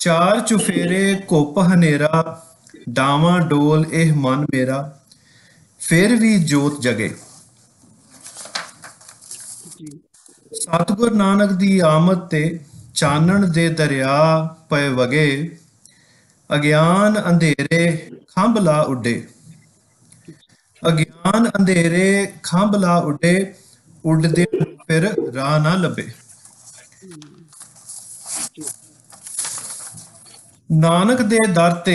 चार चुफेरे घुप हनेरा डावां डोल एह मन मेरा फिर भी जोत जगे। जी सतगुर नानक दी आमद ते चानण दे दरिया पए वगे अज्ञान अंधेरे खंभ ला उडे। अज्ञान अंधेरे खंभ ला उडे उडदे फिर राह ना लभे। जी नानक दे दर ते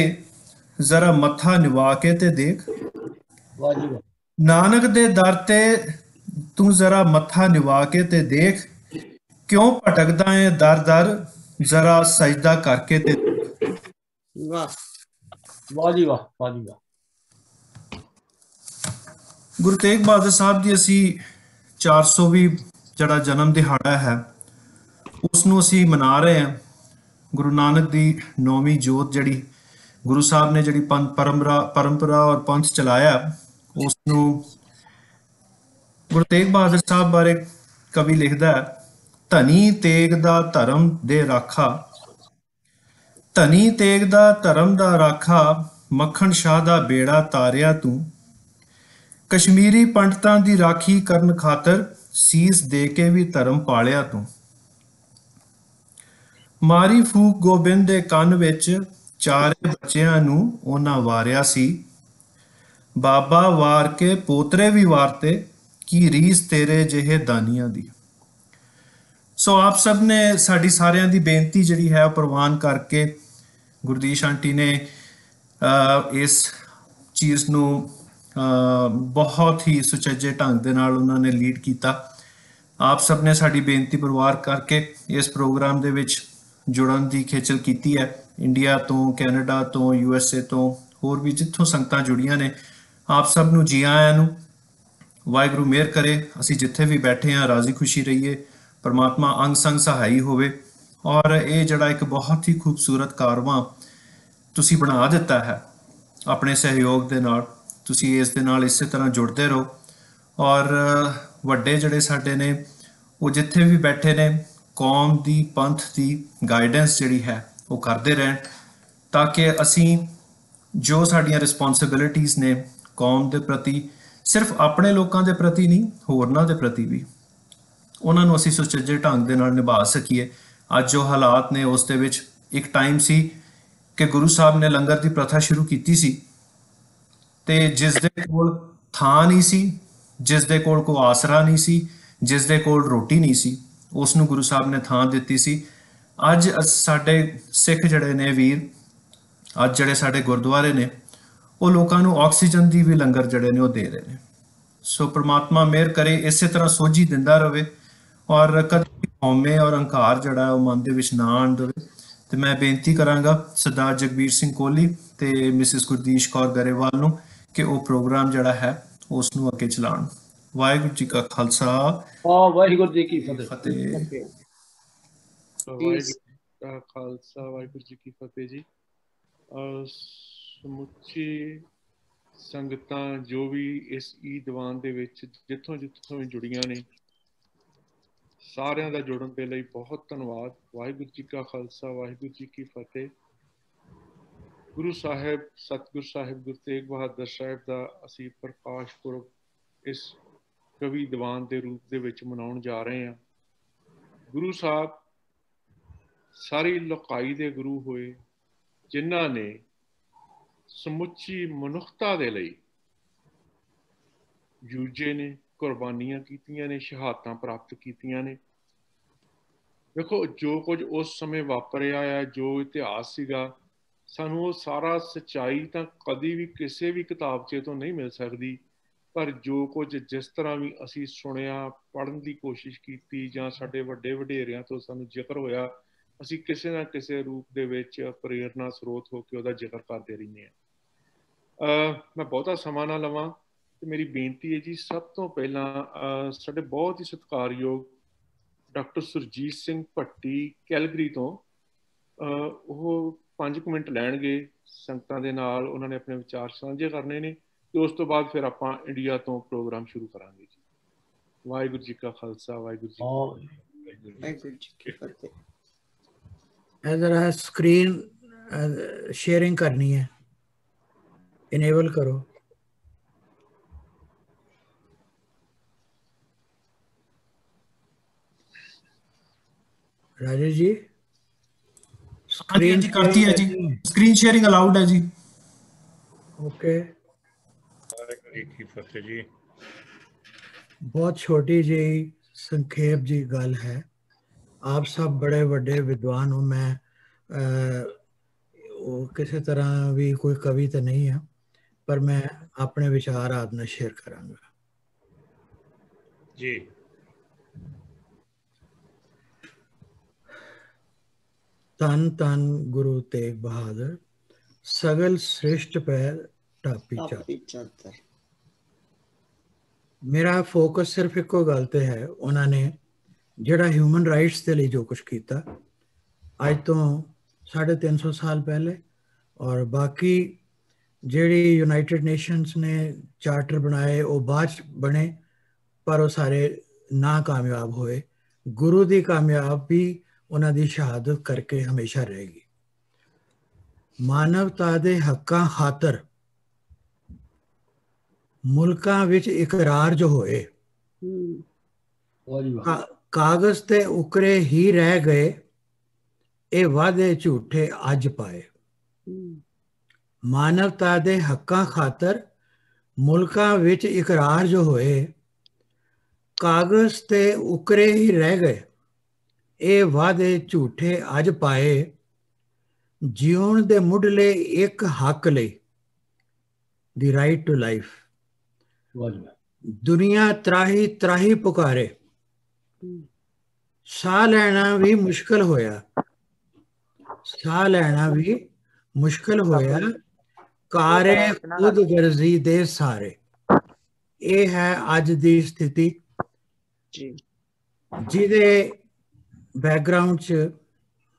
जरा मत्था निवा के ते देख। वाह जी वाह। नानक दे दर ते तू जरा मत्था निवा के ते देख क्यों भटकदा है दर दर जरा सजदा करके ते देख। वाह वाह जी वाह, वाह जी वाह। ਗੁਰੂ ਤੇਗ ਬਹਾਦਰ ਸਾਹਿਬ ਦੀ ਅਸੀਂ 400ਵੀਂ ਜਿਹੜਾ ਜਨਮ ਦਿਹਾੜਾ ਹੈ ਉਸ ਨੂੰ ਅਸੀਂ ਮਨਾ ਰਹੇ ਹਾਂ। ਗੁਰੂ ਨਾਨਕ ਦੀ 9ਵੀਂ ਜੋਤ ਜਿਹੜੀ ਗੁਰੂ ਸਾਹਿਬ ਨੇ ਜਿਹੜੀ ਪਰੰਪਰਾ ਔਰ ਪੰਥ ਚਲਾਇਆ ਉਸ ਨੂੰ ਗੁਰੂ ਤੇਗ ਬਹਾਦਰ ਸਾਹਿਬ ਬਾਰੇ ਕਵੀ ਲਿਖਦਾ ਹੈ, ਧਨੀ ਤੇਗ ਦਾ ਧਰਮ ਦੇ ਰਾਖਾ, ਧਨੀ ਤੇਗ ਦਾ ਧਰਮ ਦਾ ਰਾਖਾ, ਮੱਖਣ ਸ਼ਾਹ ਦਾ ਬੇੜਾ ਤਾਰਿਆ ਤੂੰ, ਕਸ਼ਮੀਰੀ ਪੰਡਤਾਂ ਦੀ ਰਾਖੀ ਕਰਨ ਖਾਤਰ ਸੀਸ ਦੇ ਕੇ ਵੀ ਧਰਮ ਪਾਲਿਆ ਤੂੰ। ਮਾਰੀ ਫੂਕ ਗੋਬਿੰਦ ਦੇ ਕੰਨ ਵਿੱਚ ਚਾਰੇ ਬੱਚਿਆਂ ਨੂੰ ਉਹਨਾਂ ਵਾਰਿਆ ਸੀ। ਬਾਬਾ ਵਾਰ ਕੇ ਪੋਤਰੇ ਵੀ ਵਾਰਤੇ ਕੀ ਰੀਸ ਤੇਰੇ ਜਿਹੇ ਦਾਨੀਆਂ ਦੀ। ਸੋ ਆਪ ਸਭ ਨੇ ਸਾਡੀ ਸਾਰਿਆਂ ਦੀ ਬੇਨਤੀ ਜਿਹੜੀ ਹੈ ਉਹ ਪ੍ਰਵਾਨ ਕਰਕੇ ਗੁਰਦੀਸ਼ ਆਂਟੀ ਨੇ ਇਸ ਚੀਜ਼ ਨੂੰ ਬਹੁਤ ਹੀ ਸੁਚੱਜੇ ਢੰਗ ਦੇ ਨਾਲ ਉਹਨਾਂ ਨੇ ਲੀਡ ਕੀਤਾ। ਆਪ ਸਭ ਨੇ ਸਾਡੀ ਬੇਨਤੀ ਪ੍ਰਵਾਨ ਕਰਕੇ ਇਸ ਪ੍ਰੋਗਰਾਮ ਦੇ ਵਿੱਚ ਜੁੜਨ ਦੀ ਖੇਚਲ ਕੀਤੀ ਹੈ। ਇੰਡੀਆ ਤੋਂ, ਕੈਨੇਡਾ ਤੋਂ, USA ਤੋਂ, ਹੋਰ ਵੀ ਜਿੱਥੋਂ ਸੰਗਤਾਂ ਜੁੜੀਆਂ ਨੇ, ਆਪ ਸਭ ਨੂੰ ਜੀ ਆਇਆਂ ਨੂੰ। ਵਾਹਿਗੁਰੂ ਮਿਹਰ ਕਰੇ ਅਸੀਂ ਜਿੱਥੇ ਵੀ ਬੈਠੇ ਹਾਂ ਰਾਜ਼ੀ ਖੁਸ਼ੀ ਰਹੀਏ, ਪਰਮਾਤਮਾ ਅੰਗ ਸੰਗ ਸਹਾਈ ਹੋਵੇ। ਔਰ ਇਹ ਜਿਹੜਾ ਇੱਕ ਬਹੁਤ ਹੀ ਖੂਬਸੂਰਤ ਕਾਰਵਾਂ ਤੁਸੀਂ ਬਣਾ ਦਿੱਤਾ ਹੈ ਆਪਣੇ ਸਹਿਯੋਗ ਦੇ ਨਾਲ, ਤੁਸੀਂ ਇਸ ਦੇ ਨਾਲ ਇਸੇ ਤਰ੍ਹਾਂ ਜੁੜਦੇ ਰਹੋ। ਔਰ ਵੱਡੇ ਜਿਹੜੇ ਸਾਡੇ ਨੇ ਉਹ ਜਿੱਥੇ ਵੀ ਬੈਠੇ ਨੇ ਕੌਮ ਦੀ, ਪੰਥ ਦੀ ਗਾਈਡੈਂਸ ਜਿਹੜੀ ਹੈ ਉਹ ਕਰਦੇ ਰਹਿਣ, ਤਾਂ ਕਿ ਅਸੀਂ ਜੋ ਸਾਡੀਆਂ ਰਿਸਪੌਂਸਿਬਿਲਿਟੀਜ਼ ਨੇ ਕੌਮ ਦੇ ਪ੍ਰਤੀ, ਸਿਰਫ ਆਪਣੇ ਲੋਕਾਂ ਦੇ ਪ੍ਰਤੀ ਨਹੀਂ ਹੋਰਨਾਂ ਦੇ ਪ੍ਰਤੀ ਵੀ, ਉਹਨਾਂ ਨੂੰ ਅਸੀਂ ਸੁਚੱਜੇ ਢੰਗ ਦੇ ਨਾਲ ਨਿਭਾ ਸਕੀਏ। ਅੱਜ ਜੋ ਹਾਲਾਤ ਨੇ ਉਸ ਦੇ ਵਿੱਚ ਇੱਕ ਟਾਈਮ ਸੀ ਕਿ ਗੁਰੂ ਸਾਹਿਬ ਨੇ ਲੰਗਰ ਦੀ ਪ੍ਰਥਾ ਸ਼ੁਰੂ ਕੀਤੀ ਸੀ ਤੇ ਜਿਸ ਦੇ ਕੋਲ ਥਾਂ ਨਹੀਂ ਸੀ, ਜਿਸ ਦੇ ਕੋਲ ਕੋਈ ਆਸਰਾ ਨਹੀਂ ਸੀ, ਜਿਸ ਦੇ ਕੋਲ ਰੋਟੀ ਨਹੀਂ ਸੀ, ਉਸ ਨੂੰ ਗੁਰੂ ਸਾਹਿਬ ਨੇ ਥਾਂ ਦਿੱਤੀ ਸੀ। ਅੱਜ ਸਾਡੇ ਸਿੱਖ ਜਿਹੜੇ ਨੇ ਵੀਰ, ਅੱਜ ਜਿਹੜੇ ਸਾਡੇ ਗੁਰਦੁਆਰੇ ਨੇ ਉਹ ਲੋਕਾਂ ਨੂੰ ਆਕਸੀਜਨ ਦੀ ਵੀ ਲੰਗਰ ਜਿਹੜੇ ਨੇ ਉਹ ਦੇ ਰਹੇ ਨੇ। ਸੋ ਪ੍ਰਮਾਤਮਾ ਮਿਹਰ ਕਰੇ, ਇਸੇ ਤਰ੍ਹਾਂ ਸੋਝੀ ਦਿੰਦਾ ਰਹੇ ਔਰ ਕਦੇ ਹਉਮੈ ਔਰ ਹੰਕਾਰ ਜਿਹੜਾ ਉਹ ਮਨ ਦੇ ਵਿੱਚ ਨਾ ਆਉਣ ਦੇਵੇ। ਤੇ ਮੈਂ ਬੇਨਤੀ ਕਰਾਂਗਾ ਸਰਦਾਰ ਜਗਬੀਰ ਸਿੰਘ ਕੋਹਲੀ ਤੇ ਮਿਸਿਸ ਗੁਰਦੀਸ਼ ਕੌਰ ਗਰੇਵਾਲ ਨੂੰ ਕਿ ਉਹ ਪ੍ਰੋਗਰਾਮ ਜਿਹੜਾ ਹੈ ਉਸ ਨੂੰ ਅੱਗੇ ਚਲਾਉਣ। ਵਾਹਿਗੁਰੂ ਜੀ ਕਾ ਖਾਲਸਾ, ਵਾਹਿਗੁਰੂ ਜੀ ਕੀ ਫਤਿਹ। ਵਾਹਿਗੁਰੂ ਜੀ ਕਾ ਖਾਲਸਾ, ਵਾਹਿਗੁਰੂ ਜੀ ਕੀ ਫਤਿਹ ਜੀ। ਸਮੁੱਚੀ ਸੰਗਤਾਂ ਜੋ ਵੀ ਇਸ ਈ ਦੀਵਾਨ ਦੇ ਵਿੱਚ ਜਿੱਥੋਂ ਜਿੱਥੋਂ ਵੀ ਜੁੜੀਆਂ ਨੇ, ਸਾਰਿਆਂ ਦਾ ਜੁੜਨ ਦੇ ਲਈ ਬਹੁਤ ਧੰਨਵਾਦ। ਵਾਹਿਗੁਰੂ ਜੀ ਕਾ ਖਾਲਸਾ, ਵਾਹਿਗੁਰੂ ਜੀ ਕੀ ਫਤਿਹ। ਗੁਰੂ ਸਾਹਿਬ, ਸਤਿਗੁਰ ਸਾਹਿਬ ਗੁਰੂ ਤੇਗ ਬਹਾਦਰ ਸਾਹਿਬ ਦਾ ਅਸੀਂ ਪ੍ਰਕਾਸ਼ ਪੁਰਬ ਇਸ ਕਵੀ ਦੀਵਾਨ ਦੇ ਰੂਪ ਦੇ ਵਿੱਚ ਮਨਾਉਣ ਜਾ ਰਹੇ ਹਾਂ। ਗੁਰੂ ਸਾਹਿਬ ਸਾਰੀ ਲੋਕਾਈ ਦੇ ਗੁਰੂ ਹੋਏ, ਜਿਨ੍ਹਾਂ ਨੇ ਸਮੁੱਚੀ ਮਨੁੱਖਤਾ ਦੇ ਲਈ ਜੂਝੇ ਨੇ, ਕੁਰਬਾਨੀਆਂ ਕੀਤੀਆਂ ਨੇ, ਸ਼ਹਾਦਤਾਂ ਪ੍ਰਾਪਤ ਕੀਤੀਆਂ ਨੇ। ਦੇਖੋ ਜੋ ਕੁਝ ਉਸ ਸਮੇਂ ਵਾਪਰਿਆ ਆ, ਜੋ ਇਤਿਹਾਸ ਸੀਗਾ, ਸਾਨੂੰ ਉਹ ਸਾਰਾ ਸੱਚਾਈ ਤਾਂ ਕਦੀ ਵੀ ਕਿਸੇ ਵੀ ਕਿਤਾਬਚੇ ਤੋਂ ਨਹੀਂ ਮਿਲ ਸਕਦੀ, ਪਰ ਜੋ ਕੁਝ ਜਿਸ ਤਰ੍ਹਾਂ ਵੀ ਅਸੀਂ ਸੁਣਿਆ, ਪੜ੍ਹਨ ਦੀ ਕੋਸ਼ਿਸ਼ ਕੀਤੀ, ਜਾਂ ਸਾਡੇ ਵੱਡੇ ਵਡੇਰਿਆਂ ਤੋਂ ਸਾਨੂੰ ਜ਼ਿਕਰ ਹੋਇਆ, ਅਸੀਂ ਕਿਸੇ ਨਾ ਕਿਸੇ ਰੂਪ ਦੇ ਵਿੱਚ ਪ੍ਰੇਰਨਾ ਸਰੋਤ ਹੋ ਕੇ ਉਹਦਾ ਜ਼ਿਕਰ ਕਰਦੇ ਰਹਿੰਦੇ ਹਾਂ। ਮੈਂ ਬਹੁਤਾ ਸਮਾਂ ਨਾ ਲਵਾਂ ਤੇ ਮੇਰੀ ਬੇਨਤੀ ਹੈ ਜੀ, ਸਭ ਤੋਂ ਪਹਿਲਾਂ ਸਾਡੇ ਬਹੁਤ ਹੀ ਸਤਿਕਾਰਯੋਗ ਡਾਕਟਰ ਸੁਰਜੀਤ ਸਿੰਘ ਭੱਟੀ ਕੈਲਗਰੀ ਤੋਂ ਉਹ 5 ਮਿੰਟ ਲੈਣਗੇ ਸੰਗਤਾਂ ਦੇ ਨਾਲ, ਉਹਨਾਂ ਨੇ ਆਪਣੇ ਵਿਚਾਰ ਸਾਂਝੇ ਕਰਨੇ ਨੇ ਤੇ ਉਸ ਤੋਂ ਬਾਅਦ ਫਿਰ ਆਪਾਂ ਇੰਡੀਆ ਤੋਂ ਪ੍ਰੋਗਰਾਮ ਸ਼ੁਰੂ ਕਰਾਂਗੇ ਜੀ। ਵਾਹਿਗੁਰੂ ਜੀ ਕਾ ਖਾਲਸਾ, ਵਾਹਿਗੁਰੂ ਜੀ ਕੀ ਫਤਿਹ। ज़रा स्क्रीन शेयरिंग करनी है, इनेबल करो। राजेश जी हाँ जी, हाँ स्क्रीन जी, करती है जी। शेयरिंग। स्क्रीन शेयरिंग अलाउड है जी। ओके, वाहेगुरू जी फतेह जी। बहुत छोटी जी संक्षेप जी गल है। आप सब बड़े बड़े विद्वान हो, मैं वो किसी तरह भी कोई कवि तो नहीं है, पर मैं अपने विचार आप नाल शेयर करांगा। जी धन धन गुरु तेग बहादुर, सगल श्रेष्ठ पैर टापी चादर। मेरा फोकस सिर्फ इको गल ते है, उन्होंने ਜਿਹੜਾ ਹਿਊਮਨ ਰਾਈਟਸ ਦੇ ਲਈ ਜੋ ਕੁਝ ਕੀਤਾ ਅੱਜ ਤੋਂ 350 ਸਾਲ ਪਹਿਲੇ, ਔਰ ਬਾਕੀ ਜਿਹੜੀ ਯੂਨਾਈਟਿਡ ਨੇਸ਼ਨਸ ਨੇ ਚਾਰਟਰ ਬਣਾਏ ਉਹ ਬਾਅਦ 'ਚ ਬਣੇ, ਪਰ ਉਹ ਸਾਰੇ ਨਾਕਾਮਯਾਬ ਹੋਏ। ਗੁਰੂ ਦੀ ਕਾਮਯਾਬੀ ਉਹਨਾਂ ਦੀ ਸ਼ਹਾਦਤ ਕਰਕੇ ਹਮੇਸ਼ਾ ਰਹੇਗੀ। ਮਾਨਵਤਾ ਦੇ ਹੱਕਾਂ ਖਾਤਰ ਮੁਲਕਾਂ ਵਿੱਚ ਇਕਰਾਰ ਜੋ ਹੋਏ, वाह जी वाह। ਕਾਗਜ਼ ਤੇ ਉਕਰੇ ਹੀ ਰਹਿ ਗਏ, ਇਹ ਵਾਅਦੇ ਝੂਠੇ ਅੱਜ ਪਾਏ। ਮਾਨਵਤਾ ਦੇ ਹੱਕਾਂ ਖਾਤਰ ਮੁਲਕਾਂ ਵਿੱਚ ਇਕਰਾਰ ਜੋ ਹੋਏ, ਕਾਗਜ਼ ਤੇ ਉਕਰੇ ਹੀ ਰਹਿ ਗਏ, ਇਹ ਵਾਅਦੇ ਝੂਠੇ ਅੱਜ ਪਾਏ। ਜਿਉਣ ਦੇ ਮੁੱਢਲੇ ਇੱਕ ਹੱਕ ਲਈ, ਦੀ ਰਾਈਟ ਟੂ ਲਾਈਫ, वाह जी वाह। ਦੁਨੀਆ ਤਰਾਹੀ ਤਰਾਹੀ ਪੁਕਾਰੇ। ਸਾਹ ਲੈਣਾ ਵੀ ਮੁਸ਼ਕਲ ਹੋਇਆ, ਸਾਹ ਲੈਣਾ ਵੀ ਮੁਸ਼ਕਲ ਹੋਇਆ, ਕਾਰੇ ਖੁਦ ਗਰਜ਼ੀ ਦੇ ਸਾਰੇ। ਇਹ ਹੈ ਅੱਜ ਦੀ ਸਥਿਤੀ ਜੀ। ਜਿਹਦੇ ਬੈਕਗ੍ਰਾਉਂਡ 'ਚ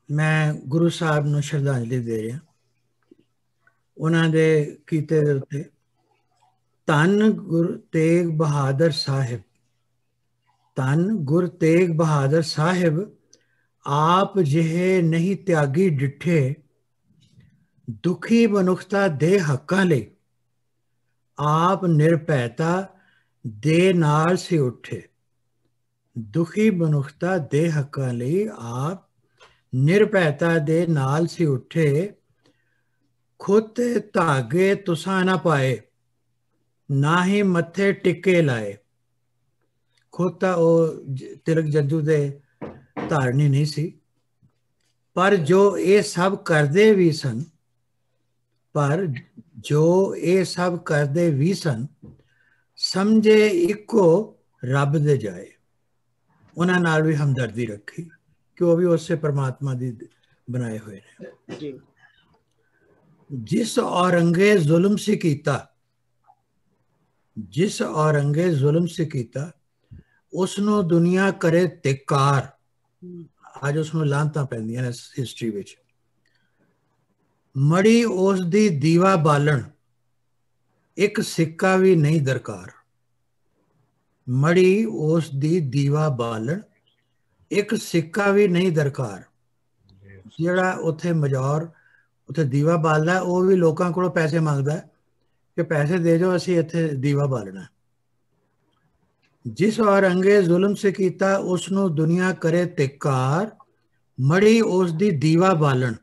ਮੈਂ ਗੁਰੂ ਸਾਹਿਬ ਨੂੰ ਸ਼ਰਧਾਂਜਲੀ ਦੇ ਰਿਹਾ, ਉਹਨਾਂ ਦੇ ਕੀਤੇ ਦੇ ਉੱਤੇ। ਧੰਨ ਗੁਰੂ ਤੇਗ ਬਹਾਦਰ ਸਾਹਿਬ, ਧੰਨ ਗੁਰ ਤੇਗ ਬਹਾਦਰ ਸਾਹਿਬ, ਆਪ ਜਿਹੇ ਨਹੀਂ ਤਿਆਗੀ ਡਿੱਠੇ, ਦੁਖੀ ਮਨੁੱਖਤਾ ਦੇ ਹੱਕਾਂ ਲਈ ਆਪ ਨਿਰਭੈਤਾ ਦੇ ਨਾਲ ਸੀ ਉੱਠੇ। ਦੁਖੀ ਮਨੁੱਖਤਾ ਦੇ ਹੱਕਾਂ ਲਈ ਆਪ ਨਿਰਭੈਤਾ ਦੇ ਨਾਲ ਸੀ ਉੱਠੇ। ਖੁਦ ਤੇ ਧਾਗੇ ਤੁਸਾਂ ਨਾ ਪਾਏ, ਨਾ ਹੀ ਮੱਥੇ ਟਿੱਕੇ ਲਾਏ। ਖੁਦ ਤਾਂ ਉਹ ਤਿਲਕ ਜੱਜੂ ਦੇ ਧਾਰਨੀ ਨਹੀਂ ਸੀ, ਪਰ ਜੋ ਇਹ ਸਭ ਕਰਦੇ ਵੀ ਸਨ, ਪਰ ਜੋ ਇਹ ਸਭ ਕਰਦੇ ਵੀ ਸਨ, ਸਮਝੇ ਇੱਕੋ ਰੱਬ ਦੇ ਜਾਏ। ਉਹਨਾਂ ਨਾਲ ਵੀ ਹਮਦਰਦੀ ਰੱਖੀ ਕਿ ਉਹ ਵੀ ਉਸੇ ਪਰਮਾਤਮਾ ਦੀ ਬਣਾਏ ਹੋਏ ਨੇ। ਜੀ। ਜਿਸ ਔਰੰਗੇ ਜ਼ੁਲਮ ਸੀ ਕੀਤਾ, ਜਿਸ ਔਰੰਗੇ ਜ਼ੁਲਮ ਸੀ ਕੀਤਾ, ਉਸ ਨੂੰ ਦੁਨੀਆ ਕਰੇ ਧਿਕਾਰ। ਅੱਜ ਉਸ ਨੂੰ ਲਾਂਤਾਂ ਪੈਂਦੀਆਂ ਨੇ ਹਿਸਟਰੀ ਵਿੱਚ। ਮੜੀ ਉਸ ਦੀ ਦੀਵਾ ਬਾਲਣ, ਇੱਕ ਸਿੱਕਾ ਵੀ ਨਹੀਂ ਦਰਕਾਰ। ਮੜੀ ਉਸ ਦੀ ਦੀਵਾ ਬਾਲਣ, ਇੱਕ ਸਿੱਕਾ ਵੀ ਨਹੀਂ ਦਰਕਾਰ। ਜਿਹੜਾ ਉੱਥੇ ਮਜੌਰ ਉੱਥੇ ਦੀਵਾ ਬਾਲਦਾ, ਉਹ ਵੀ ਲੋਕਾਂ ਕੋਲੋਂ ਪੈਸੇ ਮੰਗਦਾ ਕਿ ਪੈਸੇ ਦੇ ਦਿਓ, ਅਸੀਂ ਇੱਥੇ ਦੀਵਾ ਬਾਲਣਾ। ਜਿਸ ਔਰੰਗੇ ਜ਼ੁਲਮ ਸੇ ਕੀਤਾ, ਉਸ ਨੂੰ ਦੁਨੀਆ ਕਰੇ ਧਿਕਾਰ। ਮੜੀ ਉਸ ਦੀ ਦੀਵਾ ਬਾਲਣ,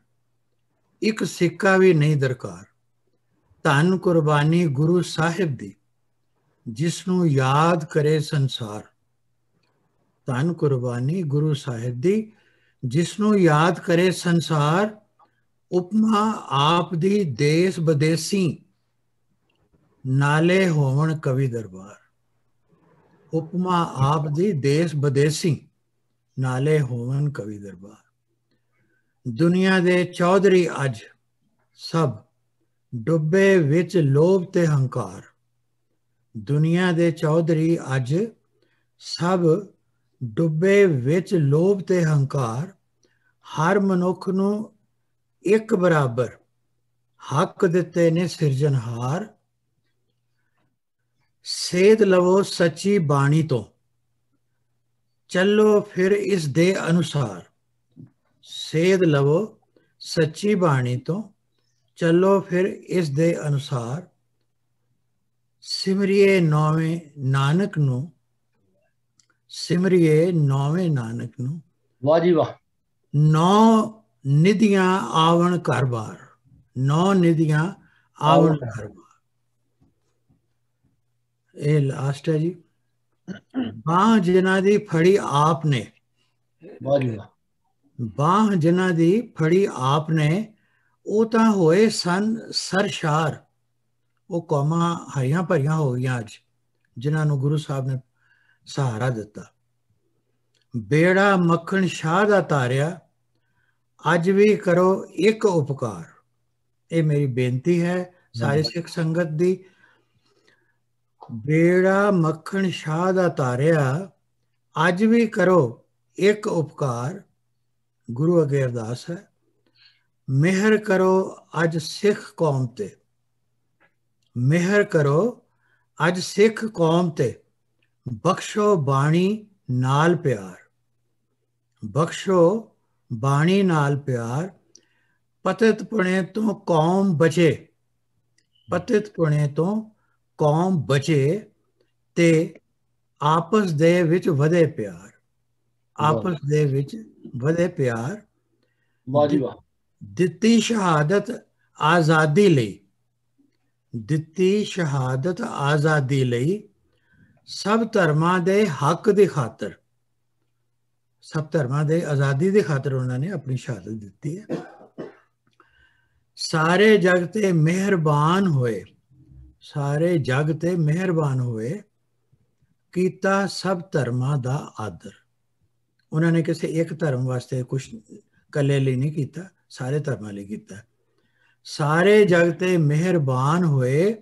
ਇੱਕ ਸਿੱਕਾ ਵੀ ਨਹੀਂ ਦਰਕਾਰ। ਧੰਨ ਕੁਰਬਾਨੀ ਗੁਰੂ ਸਾਹਿਬ ਦੀ, ਜਿਸ ਨੂੰ ਯਾਦ ਕਰੇ ਸੰਸਾਰ। ਧੰਨ ਕੁਰਬਾਨੀ ਗੁਰੂ ਸਾਹਿਬ ਦੀ, ਜਿਸ ਨੂੰ ਯਾਦ ਕਰੇ ਸੰਸਾਰ। ਉਪਮਾ ਆਪ ਦੀ ਦੇਸ ਵਿਦੇਸੀ, ਨਾਲੇ ਹੋਵਣ ਕਵੀ ਦਰਬਾਰ। ਉਪਮਾ ਆਪ ਦੀ ਦੇਸ ਵਿਦੇਸੀ, ਨਾਲੇ ਹੋਵਣ ਕਵੀ ਦਰਬਾਰ। ਦੁਨੀਆ ਦੇ ਚੌਧਰੀ ਅੱਜ ਸਭ ਡੁੱਬੇ ਵਿੱਚ ਲੋਭ ਤੇ ਹੰਕਾਰ। ਦੁਨੀਆ ਦੇ ਚੌਧਰੀ ਅੱਜ ਸਭ ਡੁੱਬੇ ਵਿੱਚ ਲੋਭ ਤੇ ਹੰਕਾਰ। ਹਰ ਮਨੁੱਖ ਨੂੰ ਇੱਕ ਬਰਾਬਰ ਹੱਕ ਦਿੱਤੇ ਨੇ ਸਿਰਜਣਹਾਰ। ਸੇਧ ਲਵੋ ਸੱਚੀ ਬਾਣੀ ਤੋਂ, ਚੱਲੋ ਫਿਰ ਇਸ ਦੇ ਅਨੁਸਾਰ। ਸੇਧ ਲਵੋ ਸੱਚੀ ਬਾਣੀ ਤੋਂ ਚੱਲੋ ਫਿਰ ਇਸ ਦੇ ਅਨੁਸਾਰ ਸਿਮਰਿਏ ਨੌਵੇਂ ਨਾਨਕ ਨੂੰ, ਸਿਮਰਿਏ ਨੌਵੇਂ ਨਾਨਕ ਨੂੰ, वाह जी वाह, ਨੌ ਨਿਧੀਆਂ ਆਵਣ ਘਰ ਬਾਰ, ਨੌ ਨਿਧੀਆਂ ਆਵਣ ਘਰ ਬਾਰ। ਇਹ ਲਾਸਟ ਹੈ ਜੀ। ਬਾਂਹ ਜਿਨ੍ਹਾਂ ਦੀ ਫੜੀ ਆਪ ਨੇ, वाह जी वाह, ਬਾਂਹ ਜਿਨ੍ਹਾਂ ਦੀ ਫੜੀ ਆਪ ਨੇ, ਉਹ ਤਾਂ ਹੋਏ ਸਨ ਸਰਸ਼ਾਰ। ਉਹ ਕੌਮਾਂ ਹਰੀਆਂ ਭਰੀਆਂ ਹੋ ਗਈਆਂ ਅੱਜ, ਜਿਨ੍ਹਾਂ ਨੂੰ ਗੁਰੂ ਸਾਹਿਬ ਨੇ ਸਹਾਰਾ ਦਿੱਤਾ। ਬੇੜਾ ਮੱਖਣ ਸ਼ਾਹ ਦਾ ਤਾਰਿਆ, ਅੱਜ ਵੀ ਕਰੋ ਇੱਕ ਉਪਕਾਰ। ਇਹ ਮੇਰੀ ਬੇਨਤੀ ਹੈ ਸਾਰੇ ਸਿੱਖ ਸੰਗਤ ਦੀ। ਬੇੜਾ ਮੱਖਣ ਸ਼ਾਹ ਦਾ ਤਾਰਿਆ, ਅੱਜ ਵੀ ਕਰੋ ਇੱਕ ਉਪਕਾਰ। ਗੁਰੂ ਅੱਗੇ ਅਰਦਾਸ ਹੈ, ਮਿਹਰ ਕਰੋ ਅੱਜ ਸਿੱਖ ਕੌਮ ਤੇ, ਮਿਹਰ ਕਰੋ ਅੱਜ ਸਿੱਖ ਕੌਮ ਤੇ, ਬਖਸ਼ੋ ਬਾਣੀ ਨਾਲ ਪਿਆਰ, ਬਖਸ਼ੋ ਬਾਣੀ ਨਾਲ ਪਿਆਰ। ਪਤਿਤ ਪੁਣੇ ਤੋਂ ਕੌਮ ਬਚੇ, ਪਤਿਤ ਪੁਣੇ ਤੋਂ ਕੌਮ ਬਚੇ, ਤੇ ਆਪਸ ਦੇ ਵਿੱਚ ਵਧੇ ਪਿਆਰ, ਆਪਸ ਦੇ ਵਿੱਚ ਵਧੇ ਪਿਆਰ। वाह जी वाह, ਦਿੱਤੀ ਸ਼ਹਾਦਤ ਆਜ਼ਾਦੀ ਲਈ, ਦਿੱਤੀ ਸ਼ਹਾਦਤ ਆਜ਼ਾਦੀ ਲਈ, ਸਭ ਧਰਮਾਂ ਦੇ ਹੱਕ ਦੀ ਖਾਤਰ, ਸਭ ਧਰਮਾਂ ਦੇ ਆਜ਼ਾਦੀ ਦੀ ਖਾਤਰ ਉਹਨਾਂ ਨੇ ਆਪਣੀ ਸ਼ਹਾਦਤ ਦਿੱਤੀ ਹੈ। ਸਾਰੇ ਜਗ ਤੇ ਮਿਹਰਬਾਨ ਹੋਏ, ਸਾਰੇ ਜਗ ਤੇ ਮਿਹਰਬਾਨ ਹੋਏ, ਕੀਤਾ ਸਭ ਧਰਮਾਂ ਦਾ ਆਦਰ। ਉਹਨਾਂ ਨੇ ਕਿਸੇ ਇੱਕ ਧਰਮ ਵਾਸਤੇ ਕੁਛ ਇਕੱਲੇ ਲਈ ਨਹੀਂ ਕੀਤਾ, ਸਾਰੇ ਧਰਮਾਂ ਲਈ ਕੀਤਾ। ਸਾਰੇ ਜਗ ਤੇ ਮਿਹਰਬਾਨ ਹੋਏ,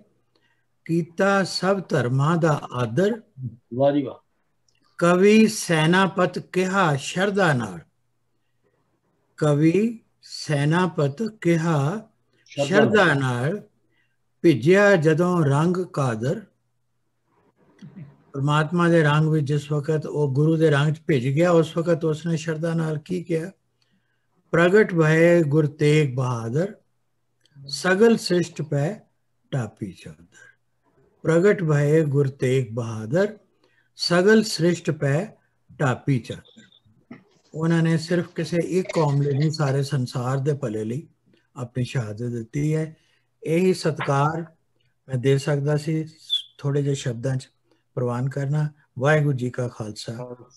ਕੀਤਾ ਸਭ ਧਰਮਾਂ ਦਾ ਆਦਰ। वाह जी वाह, ਕਵੀ ਸੈਨਾਪਤ ਕਿਹਾ ਸ਼ਰਧਾ ਨਾਲ, ਕਵੀ ਸੈਨਾਪਤ ਕਿਹਾ ਸ਼ਰਧਾ ਨਾਲ, ਭਿੱਜਿਆ ਜਦੋਂ ਰੰਗ ਕਾਦਰ। ਪਰਮਾਤਮਾ ਦੇ ਰੰਗ ਵਿੱਚ ਜਿਸ ਵਕਤ ਉਹ ਗੁਰੂ ਦੇ ਰੰਗ 'ਚ ਭਿੱਜ ਗਿਆ, ਉਸ ਵਕਤ ਉਸਨੇ ਸ਼ਰਧਾ ਨਾਲ ਕੀ ਕਿਹਾ? ਪ੍ਰਗਟ ਭਏ ਗੁਰ ਤੇਗ ਬਹਾਦਰ, ਸਗਲ ਸ੍ਰਿਸ਼ਟ ਪੈ ਟਾਪੀ ਚਾਦਰ। ਪ੍ਰਗਟ ਭਏ ਗੁਰ ਤੇਗ ਬਹਾਦਰ, ਸਗਲ ਸ੍ਰਿਸ਼ਟ ਪੈ ਟਾਪੀ ਚਾਦਰ। ਉਹਨਾਂ ਨੇ ਸਿਰਫ ਕਿਸੇ ਇੱਕ ਕੌਮ ਲਈ ਨਹੀਂ, ਸਾਰੇ ਸੰਸਾਰ ਦੇ ਭਲੇ ਲਈ ਆਪਣੀ ਸ਼ਹਾਦਤ ਦਿੱਤੀ ਹੈ। ਇਹੀ ਸਤਿਕਾਰ ਮੈਂ ਦੇ ਸਕਦਾ ਸੀ ਥੋੜੇ ਜਿਹੇ ਸ਼ਬਦਾਂ 'ਚ ਪ੍ਰਵਾਨ ਕਰਨਾ। ਵਾਹਿਗੁਰੂ ਜੀ ਕਾ ਖਾਲਸਾ,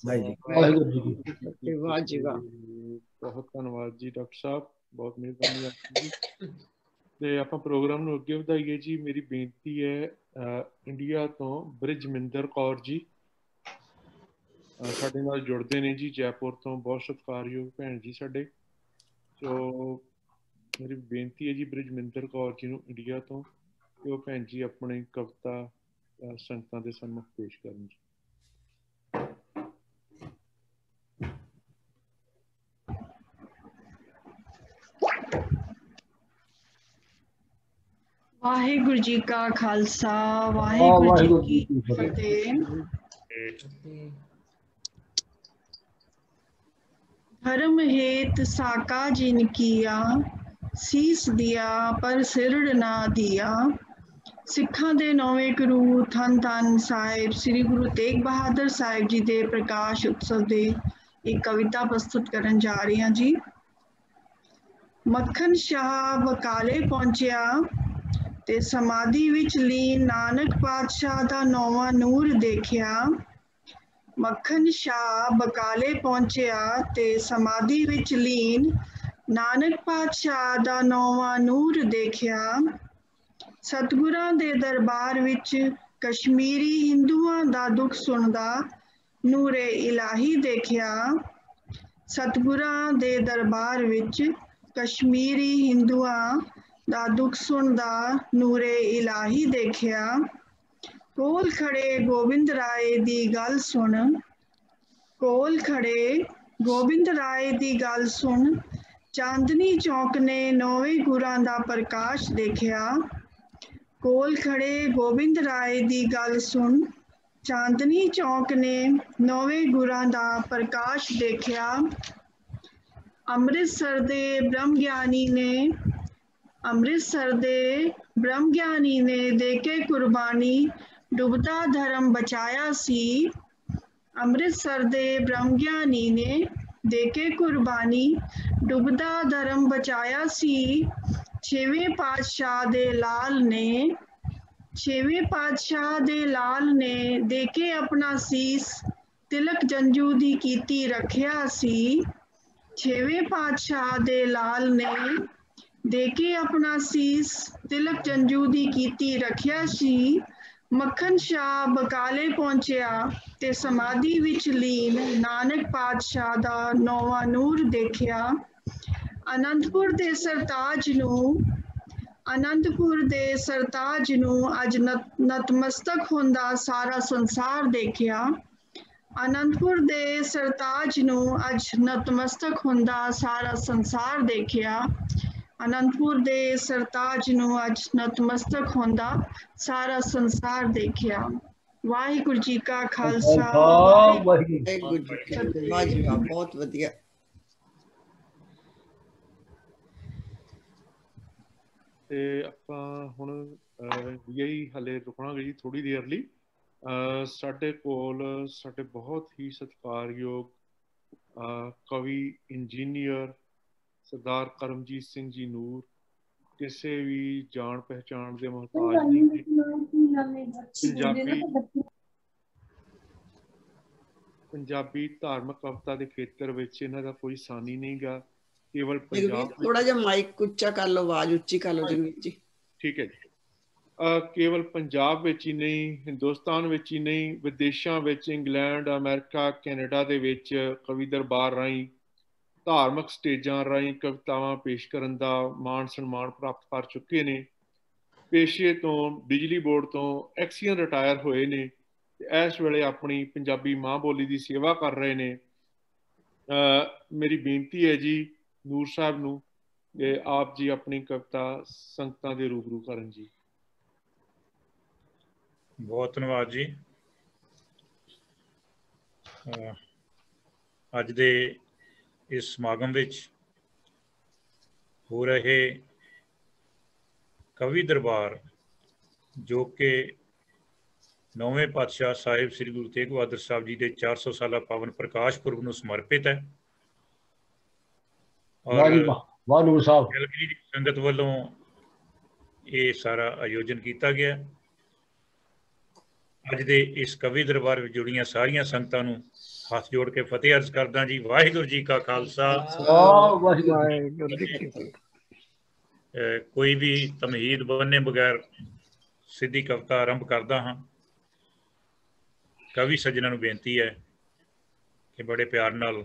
ਵਾਹਿਗੁਰੂ ਜੀ ਕੀ ਫਤਿਹ। ਵਾਹ ਜੀ ਵਾਹ, ਬਹੁਤ ਧੰਨਵਾਦ ਜੀ ਡਾਕਟਰ ਸਾਹਿਬ, ਬਹੁਤ ਮਿਹਰਬਾਨੀ ਆਪਣੀ ਜੀ। ਤੇ ਆਪਾਂ ਪ੍ਰੋਗਰਾਮ ਨੂੰ ਅੱਗੇ ਵਧਾਈਏ ਜੀ। ਮੇਰੀ ਬੇਨਤੀ ਹੈ ਇੰਡੀਆ ਤੋਂ ਬ੍ਰਿਜਮਿੰਦਰ ਕੌਰ ਜੀ ਸਾਡੇ ਨਾਲ ਜੁੜਦੇ ਨੇ ਜੀ, ਜੈਪੁਰ ਤੋਂ, ਬਹੁਤ ਸਤਿਕਾਰਯੋਗ ਭੈਣ ਜੀ ਸਾਡੇ। ਸੋ ਮੇਰੀ ਬੇਨਤੀ ਹੈ ਜੀ ਬ੍ਰਿਜਮਿੰਦਰ ਕੌਰ ਜੀ ਨੂੰ ਇੰਡੀਆ ਤੋਂ, ਕਿ ਉਹ ਭੈਣ ਜੀ ਆਪਣੀ ਕਵਿਤਾ ਸੰਗਤਾਂ ਦੇ ਸਾਹਮਣੇ ਪੇਸ਼ ਕਰਨ ਜੀ। ਵਾਹਿਗੁਰੂ ਜੀ ਕਾ ਖਾਲਸਾ, ਵਾਹਿਗੁਰੂ ਜੀ ਕੀ ਫਤਿਹ। धर्म हेत साका जिन किया, ਸੀਸ ਦਿਆ ਪਰ ਸਿਰੜ ਨਾ ਦਿਆ। ਸਿੱਖਾਂ ਦੇ ਨੌਵੇਂ ਗੁਰੂ ਧੰਨ ਧੰਨ ਸਾਹਿਬ ਸ੍ਰੀ ਗੁਰੂ ਤੇਗ ਬਹਾਦਰ ਸਾਹਿਬ ਜੀ ਦੇ ਪ੍ਰਕਾਸ਼ ਉਤਸਵ ਦੇ ਇੱਕ ਕਵਿਤਾ ਪ੍ਰਸਤੁਤ ਕਰਨ ਜਾ ਰਹੀ ਹਾਂ ਜੀ। ਮੱਖਣ ਸ਼ਾਹ ਬਕਾਲੇ ਪਹੁੰਚਿਆ ਤੇ ਸਮਾਧੀ ਵਿੱਚ ਲੀਨ ਨਾਨਕ ਪਾਤਸ਼ਾਹ ਦਾ ਨੌਵਾਂ ਨੂਰ ਦੇਖਿਆ। ਮੱਖਣ ਸ਼ਾਹ ਬਕਾਲੇ ਪਹੁੰਚਿਆ ਤੇ ਸਮਾਧੀ ਵਿੱਚ ਲੀਨ ਨਾਨਕ ਪਾਤਸ਼ਾਹ ਦਾ ਨੌਵਾਂ ਨੂਰ ਦੇਖਿਆ। ਸਤਿਗੁਰਾਂ ਦੇ ਦਰਬਾਰ ਵਿੱਚ ਕਸ਼ਮੀਰੀ ਹਿੰਦੂਆਂ ਦਾ ਦੁੱਖ ਸੁਣਦਾ ਨੂਰੇ ਇਲਾਹੀ ਦੇਖਿਆ। ਸਤਿਗੁਰਾਂ ਦੇ ਦਰਬਾਰ ਵਿੱਚ ਕਸ਼ਮੀਰੀ ਹਿੰਦੂਆਂ ਦਾ ਦੁੱਖ ਸੁਣਦਾ ਨੂਰੇ ਇਲਾਹੀ ਦੇਖਿਆ। ਕੋਲ ਖੜੇ ਗੋਬਿੰਦ ਰਾਏ ਦੀ ਗੱਲ ਸੁਣ, ਕੋਲ ਖੜੇ ਗੋਬਿੰਦ ਰਾਏ ਦੀ ਗੱਲ ਸੁਣ। ਚਾਂਦਨੀ ਚੌਕ ਨੇ ਨੌਵੇਂ ਗੁਰਾਂ ਦਾ ਪ੍ਰਕਾਸ਼ ਦੇਖਿਆ। ਕੋਲ ਖੜੇ ਗੋਬਿੰਦ ਰਾਏ ਦੀ ਗੱਲ ਸੁਣ। ਚਾਂਦਨੀ ਚੌਕ ਨੇ ਨੌਵੇਂ ਗੁਰਾਂ ਦਾ ਪ੍ਰਕਾਸ਼ ਦੇਖਿਆ। ਅੰਮ੍ਰਿਤਸਰ ਦੇ ਬ੍ਰਹਮ ਗਿਆਨੀ ਨੇ ਦੇ ਕੇ ਕੁਰਬਾਨੀ ਡੁੱਬਦਾ ਧਰਮ ਬਚਾਇਆ ਸੀ। ਅੰਮ੍ਰਿਤਸਰ ਦੇ ਬ੍ਰਹਮ ਗਿਆਨੀ ਨੇ ਦੇ ਕੇ ਕੁਰਬਾਨੀ ਡੁੱਬਦਾ ਧਰਮ ਬਚਾਇਆ ਸੀ। ਛੇਵੇਂ ਪਾਤਸ਼ਾਹ ਦੇ ਲਾਲ ਨੇ ਦੇ ਕੇ ਆਪਣਾ ਸੀਸ ਤਿਲਕ ਜੰਜੂ ਦੀ ਕੀਤੀ ਰੱਖਿਆ ਸੀ। ਛੇਵੇਂ ਪਾਤਸ਼ਾਹ ਦੇ ਲਾਲ ਨੇ ਦੇ ਕੇ ਆਪਣਾ ਸੀਸ ਤਿਲਕ ਜੰਜੂ ਦੀ ਕੀਤੀ ਰੱਖਿਆ ਸੀ। ਮੱਖਣ ਸ਼ਾਹ ਬਕਾਲੇ ਪਹੁੰਚਿਆ ਤੇ ਸਮਾਧੀ ਵਿੱਚ ਲੀਨ ਨਾਨਕ ਪਾਤਸ਼ਾਹ ਦਾ ਨੌਵਾਂ ਨੂਰ ਦੇਖਿਆ। ਅਨੰਦਪੁਰ ਦੇ ਸਰਤਾਜ ਨੂੰ ਅੱਜ ਨਤਮਸਤਕ ਹੁੰਦਾ ਸਾਰਾ ਸੰਸਾਰ ਦੇਖਿਆ। ਅਨੰਦਪੁਰ ਦੇ ਸਰਤਾਜ ਨੂੰ ਅੱਜ ਨਤਮਸਤਕ ਹੁੰਦਾ ਸਾਰਾ ਸੰਸਾਰ ਦੇਖਿਆ। ਅਨੰਦਪੁਰ ਦੇ ਸਰਤਾਜ ਨੂੰ ਅੱਜ ਨਤਮਸਤਕ ਹੁੰਦਾ ਸਾਰਾ ਸੰਸਾਰ ਦੇਖਿਆ। ਵਾਹਿਗੁਰੂ ਜੀ ਕਾ ਖਾਲਸਾ ਵਾਹਿਗੁਰੂ ਵਾਹਿਗੁਰੂ ਜੀ ਕੀ ਫਤਿਹ। ਵਾਹ ਜੀ ਵਾਹ, ਬਹੁਤ ਵਧੀਆ। ਤੇ ਆਪਾਂ ਹੁਣ ਯਹੀ ਹਲੇ ਰੁਕਣਾਗੇ ਜੀ ਥੋੜੀ ਦੇਰ ਲਈ। ਸਾਡੇ ਕੋਲ ਸਾਡੇ ਬਹੁਤ ਹੀ ਸਤਿਕਾਰਯੋਗ ਕਵੀ ਇੰਜੀਨੀਅਰ ਸਰਦਾਰ ਕਰਮਜੀਤ ਸਿੰਘ ਜੀ ਨੂਰ ਕਿਸੇ ਵੀ ਜਾਣ ਪਹਿਚਾਣ ਦੇ ਮੁਹਤਾਜ ਨਹੀਂ। ਪੰਜਾਬੀ ਧਾਰਮਿਕ ਕਵਿਤਾ ਦੇ ਖੇਤਰ ਵਿੱਚ ਇਹਨਾਂ ਦਾ ਕੋਈ ਸਾਨੀ ਨਹੀਂ ਗਾ। ਕੇਵਲ ਪੰਜਾਬ ਥੋੜਾ ਜਿਹਾ ਮਾਈਕ ਉੱਚਾ ਕਰ ਲਓ, ਆਵਾਜ਼ ਉੱਚੀ ਕਰ ਲਓ ਜਗਮੀਤ ਜੀ। ਠੀਕ ਹੈ ਜੀ। ਕੇਵਲ ਪੰਜਾਬ ਵਿੱਚ ਹੀ ਨਹੀਂ, ਹਿੰਦੁਸਤਾਨ ਵਿੱਚ ਹੀ ਨਹੀਂ, ਵਿਦੇਸ਼ਾਂ ਵਿੱਚ ਇੰਗਲੈਂਡ, ਅਮਰੀਕਾ, ਕੈਨੇਡਾ ਦੇ ਵਿੱਚ ਕਵੀ ਦਰਬਾਰ ਰਾਹੀਂ ਧਾਰਮਿਕ ਸਟੇਜਾਂ ਰਾਹੀਂ ਕਵਿਤਾਵਾਂ ਪੇਸ਼ ਕਰਨ ਦਾ ਮਾਣ ਸਨਮਾਨ ਪ੍ਰਾਪਤ ਕਰ ਚੁੱਕੇ ਨੇ। ਪੇਸ਼ੇ ਤੋਂ ਬਿਜਲੀ ਬੋਰਡ ਤੋਂ ਐਕਸੀਅਨ ਰਿਟਾਇਰ ਹੋਏ ਨੇ ਤੇ ਇਸ ਵੇਲੇ ਆਪਣੀ ਪੰਜਾਬੀ ਮਾਂ ਬੋਲੀ ਦੀ ਸੇਵਾ ਕਰ ਰਹੇ ਨੇ। ਮੇਰੀ ਬੇਨਤੀ ਹੈ ਜੀ ਨੂਰ ਸਾਹਿਬ ਨੂੰ ਕਿ ਆਪ ਜੀ ਆਪਣੀ ਕਵਿਤਾ ਸੰਗਤਾਂ ਦੇ ਰੂਬਰੂ ਕਰਨ ਜੀ। ਬਹੁਤ ਧੰਨਵਾਦ ਜੀ। ਅੱਜ ਦੇ ਇਸ ਸਮਾਗਮ ਵਿੱਚ ਹੋ ਰਹੇ ਕਵੀ ਦਰਬਾਰ ਜੋ ਕਿ 9ਵੇਂ ਪਾਤਸ਼ਾਹ ਸਾਹਿਬ ਸ੍ਰੀ ਗੁਰੂ ਤੇਗ ਬਹਾਦਰ ਸਾਹਿਬ ਜੀ ਦੇ 400 ਸਾਲਾ ਪਾਵਨ ਪ੍ਰਕਾਸ਼ ਪੁਰਬ ਨੂੰ ਸਮਰਪਿਤ ਹੈ। ਵਾਹ ਨੂਰ ਸਾਹਿਬ ਕੈਲਗਰੀ ਦੀ ਸੰਗਤ ਵੱਲੋਂ ਇਹ ਸਾਰਾ ਆਯੋਜਨ ਕੀਤਾ ਗਿਆ। ਅੱਜ ਦੇ ਇਸ ਕਵੀ ਦਰਬਾਰ ਵਿੱਚ ਜੁੜੀਆਂ ਸਾਰੀਆਂ ਸੰਗਤਾਂ ਨੂੰ ਹੱਥ ਜੋੜ ਕੇ ਫਤਿਹ ਅਰਜ਼ ਕਰਦਾ ਜੀ। ਵਾਹਿਗੁਰੂ ਜੀ ਕਾ ਖਾਲਸਾ, ਵਾਹਿਗੁਰੂ ਜੀ ਕੀ ਫਤਿਹ। ਕੋਈ ਵੀ ਤਮਹੀਦ ਬੰਨੇ ਬਗੈਰ ਸਿੱਧੀ ਕਵਿਤਾ ਆਰੰਭ ਕਰਦਾ ਹਾਂ। ਕਵੀ ਸੱਜਣਾਂ ਨੂੰ ਬੇਨਤੀ ਹੈ ਕਿ ਬੜੇ ਪਿਆਰ ਨਾਲ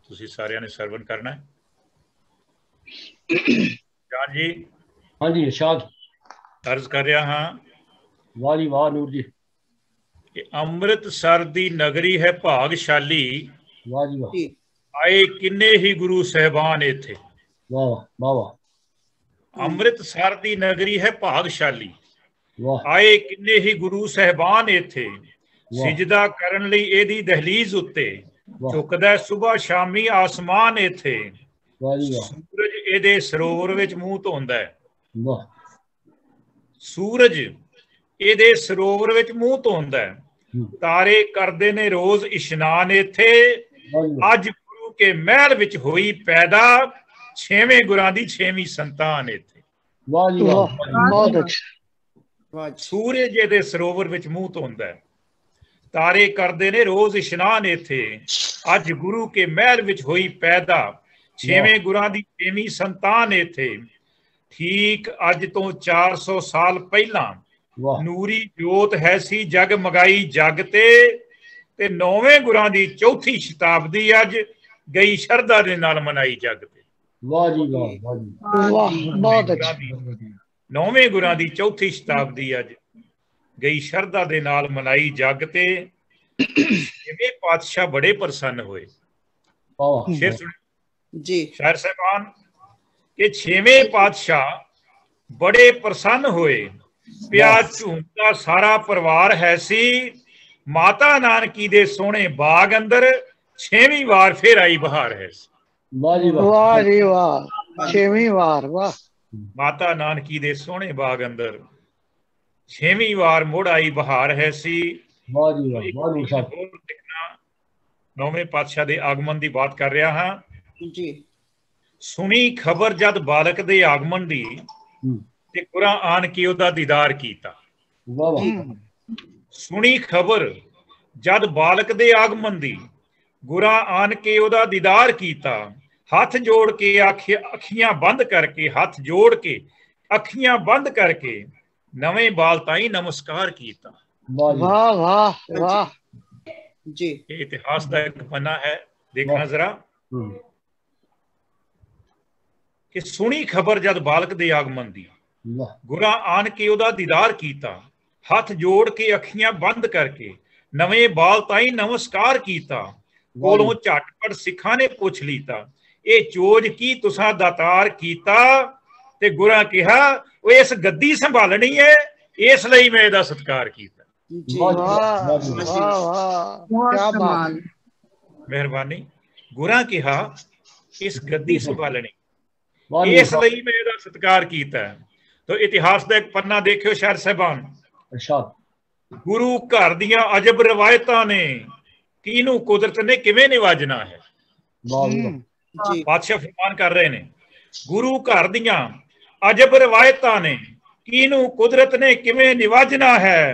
ਤੁਸੀਂ ਸਾਰਿਆਂ ਨੇ ਸਰਵਣ ਕਰਨਾ ਹੈ। ਜਾਨ ਜੀ। ਹਾਂਜੀ ਇਰਸ਼ਾਦ। ਅਰਜ਼ ਕਰ ਰਿਹਾ ਹਾਂ। ਵਾਹ ਜੀ ਵਾਹ ਨੂਰ ਜੀ। ਕਿ ਅੰਮ੍ਰਿਤਸਰ ਦੀ ਨਗਰੀ ਹੈ ਭਾਗਸ਼ਾਲੀ, ਵਾਹ ਜੀ ਵਾਹ। ਆਏ ਕਿੰਨੇ ਹੀ ਗੁਰੂ ਸਾਹਿਬਾਨ ਇੱਥੇ। ਵਾਹ ਵਾਹ ਵਾਹ। ਅੰਮ੍ਰਿਤਸਰ ਦੀ ਨਗਰੀ ਹੈ ਭਾਗਸ਼ਾਲੀ, ਵਾਹ। ਆਏ ਕਿੰਨੇ ਹੀ ਗੁਰੂ ਸਾਹਿਬਾਨ ਇੱਥੇ। ਸਿਜਦਾ ਕਰਨ ਲਈ ਇਹਦੀ ਦਹਲੀਜ਼ ਉੱਤੇ ਝੁਕਦਾ ਸੁਬਹ ਸ਼ਾਮੀ ਆਸਮਾਨ ਇੱਥੇ। ਸੂਰਜ ਇਹਦੇ ਸਰੋਵਰ ਵਿੱਚ ਮੂੰਹ ਧੋਂਦਾ ਹੈ। ਸੂਰਜ ਇਹਦੇ ਸਰੋਵਰ ਵਿੱਚ ਮੂੰਹ ਧੋਂਦਾ ਹੈ। ਤਾਰੇ ਕਰਦੇ ਨੇ ਰੋਜ਼ ਇਸ਼ਨਾਨ ਇੱਥੇ। ਅੱਜ ਗੁਰੂ ਕੇ ਮਹਿਲ ਵਿੱਚ ਹੋਈ ਪੈਦਾ, 6ਵੇਂ ਗੁਰਾਂ ਦੀ 6ਵੀਂ ਸੰਤਾਨ ਇੱਥੇ। ਵਾਹ ਜੀ ਵਾਹ, ਬਹੁਤ ਅੱਛਾ। ਸੂਰਜ ਇਹਦੇ ਸਰੋਵਰ ਵਿੱਚ ਮੂੰਹ ਧੋਂਦਾ ਹੈ। ਤਾਰੇ ਕਰਦੇ ਨੇ ਰੋਜ਼ ਇਸ਼ਨਾਨ ਇੱਥੇ। ਅੱਜ ਗੁਰੂ ਕੇ ਮਹਿਲ ਵਿੱਚ ਹੋਈ ਪੈਦਾ, 6ਵੇਂ ਗੁਰਾਂ ਦੀ 6ਵੀਂ ਸੰਤਾਨ ਇੱਥੇ। ਠੀਕ ਅੱਜ ਤੋਂ 400 ਸਾਲ ਪਹਿਲਾਂ ਨੂਰੀ ਜੋਤ ਹੈ ਸੀ ਜਗਮਗਾਈ ਜਗ ਤੇ 9ਵੇਂ ਗੁਰਾਂ ਦੀ 4ਥੀ ਸ਼ਤਾਬਦੀ ਅੱਜ ਗਈ ਸ਼ਰਧਾ ਦੇ ਨਾਲ ਮਨਾਈ ਜਗ ਤੇ। ਵਾਹ ਜੀ ਵਾਹ, ਵਾਹ ਬਹੁਤ ਅੱਛਾ। 9ਵੇਂ ਗੁਰਾਂ ਦੀ 4ਥੀ ਸ਼ਤਾਬਦੀ ਅੱਜ ਗਈ ਸ਼ਰਧਾ ਦੇ ਨਾਲ ਮਨਾਈ ਜਗ ਤੇ। 6ਵੇਂ ਪਾਤਸ਼ਾਹ ਬੜੇ ਪ੍ਰਸੰਨ ਹੋਏ। ਸ਼ੇਰ ਸੁਣੋ ਜੀ ਸ਼ਾਇਰ ਸਾਹਿਬਾਨ ਕਿ 6ਵੇਂ ਪਾਤਸ਼ਾਹ ਬੜੇ ਪ੍ਰਸੰਨ ਹੋਏ। ਪਿਆ ਝੂਮਦਾ ਸਾਰਾ ਪਰਿਵਾਰ ਹੈ ਸੀ। ਮਾਤਾ ਨਾਨਕੀ ਦੇ ਸੋਹਣੇ ਬਾਗ ਅੰਦਰ 6ਵੀਂ ਵਾਰ ਫਿਰ ਆਈ ਬਹਾਰ ਹੈ ਸੀ। वाह जी वाह वाह जी वाह, 6वीं वार, वाह। ਮਾਤਾ ਨਾਨਕੀ ਦੇ ਸੋਹਣੇ ਬਾਗ ਅੰਦਰ 6ਵੀਂ ਵਾਰ ਮੁੜ ਆਈ ਬਹਾਰ ਹੈ ਸੀ। वाह जी वाह ਇੱਕ वाह नूर ਚੀਜ਼ साहब ਹੋਰ ਦੇਖਣਾ, 9ਵੇਂ ਪਾਤਸ਼ਾਹ ਦੇ ਆਗਮਨ ਦੀ ਬਾਤ ਕਰ ਰਿਹਾ ਹਾਂ। जी ਸੁਣੀ ਖਬਰ ਜਦ ਬਾਲਕ ਦੇ ਆਗਮਨ ਦੀ, ਤੇ ਗੁਰਾਂ ਆਣ ਕੇ ਉਹਦਾ ਦੀਦਾਰ ਕੀਤਾ। वाह वाह ਸੁਣੀ ਖਬਰ ਜਦ ਬਾਲਕ ਦੇ ਆਗਮਨ ਦੀ, ਗੁਰਾਂ ਆਣ ਕੇ ਉਹਦਾ ਦੀਦਾਰ ਕੀਤਾ। ਹੱਥ ਜੋੜ ਕੇ ਅੱਖੀਆਂ ਬੰਦ ਕਰਕੇ, ਹੱਥ ਜੋੜ ਕੇ ਅੱਖੀਆਂ ਬੰਦ ਕਰਕੇ ਨਵੇਂ ਬਾਲ ਤਾਈ ਨਮਸਕਾਰ ਕੀਤਾ। वाह जी वाह वाह वाह। जी ਇਹ ਇਤਿਹਾਸ ਦਾ ਇੱਕ ਪੰਨਾ ਹੈ, ਦੇਖਣਾ ਜ਼ਰਾ ਕਿ ਸੁਣੀ ਖਬਰ ਜਦ ਬਾਲਕ ਦੇ ਆਗਮਨ ਦੀ, वाह ਗੁਰਾਂ ਆਣ ਕੇ ਉਹਦਾ ਦੀਦਾਰ ਕੀਤਾ। ਹੱਥ ਜੋੜ ਕੇ ਅੱਖੀਆਂ ਬੰਦ ਕਰਕੇ ਨਵੇਂ ਬਾਲ ਤਾਈ ਨਮਸਕਾਰ ਕੀਤਾ। ਕੋਲੋਂ ਝਟਪਟ ਸਿੱਖਾਂ ਨੇ ਪੁੱਛ ਲੀਤਾ, ਇਹ ਚੋਜ ਕੀ ਤੁਸਾਂ ਦਾਤਾਰ ਕੀਤਾ। ਤੇ ਗੁਰਾਂ ਕਿਹਾ, ਉਹ ਇਸ ਗੱਦੀ ਸੰਭਾਲਣੀ ਹੈ, ਇਸ ਲਈ ਮੈਂ ਇਹਦਾ ਸਤਿਕਾਰ ਕੀਤਾ। जी वाह वाह जी वाह जी वाह वाह, क्या बात। ਮਿਹਰਬਾਨੀ। ਗੁਰਾਂ ਕਿਹਾ, ਇਸ ਗੱਦੀ ਸੰਭਾਲਣੀ, वाह नूर ਇਸ साहब ਲਈ ਮੈਂ ਇਹਦਾ ਸਤਿਕਾਰ ਕੀਤਾ। ਤੋ ਇਤਿਹਾਸ ਦਾ ਇੱਕ ਪੰਨਾ ਦੇਖਿਓ ਸ਼ਾਇਰ ਸਾਹਿਬਾਨ, इरशाद ਗੁਰੂ ਘਰ ਦੀਆਂ ਅਜਬ ਰਵਾਇਤਾਂ ਨੇ, ਕਿਹਨੂੰ ਕੁਦਰਤ ਨੇ ਕਿਵੇਂ ਨਿਵਾਜਣਾ ਹੈ। वाह जी वाह जी ਬਾਦਸ਼ਾਹ ਫਰਮਾਨ ਕਰ ਰਹੇ ਨੇ, ਗੁਰੂ ਘਰ ਦੀਆਂ ਅਜਬ ਰਵਾਇਤਾਂ ਨੇ, ਕਿਹਨੂੰ ਕੁਦਰਤ ਨੇ ਕਿਵੇਂ ਨਿਵਾਜਣਾ ਹੈ।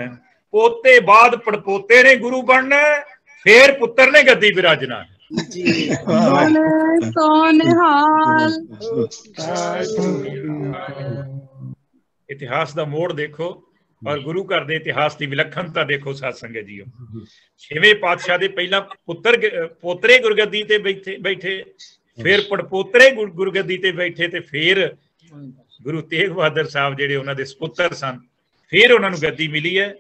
ਪੋਤੇ ਬਾਅਦ ਪੜਪੋਤੇ ਨੇ ਗੁਰੂ ਬਣਨਾ, ਫੇਰ ਪੁੱਤਰ ਨੇ ਗੱਦੀ ਬਿਰਾਜਣਾ ਹੈ। जी ਇਤਿਹਾਸ ਦਾ ਮੋੜ ਦੇਖੋ ਔਰ ਗੁਰੂ ਘਰ ਦੇ ਇਤਿਹਾਸ ਦੀ ਵਿਲੱਖਣਤਾ ਦੇਖੋ ਸਾਧ ਸੰਗਤ ਜੀਓ। 6ਵੇਂ ਪਾਤਸ਼ਾਹ ਦੇ ਪਹਿਲਾਂ ਪੋਤਰੇ ਗੁਰਗੱਦੀ ਤੇ ਬੈਠੇ, ਫਿਰ ਪੜਪੋਤਰੇ ਗੁਰਗੱਦੀ ਤੇ ਬੈਠੇ, ਤੇ ਫਿਰ ਗੁਰੂ ਤੇਗ ਬਹਾਦਰ ਸਾਹਿਬ ਜਿਹੜੇ ਉਹਨਾਂ ਦੇ ਸਪੁੱਤਰ ਸਨ, ਫਿਰ ਉਹਨਾਂ ਨੂੰ ਗੱਦੀ ਮਿਲੀ ਹੈ।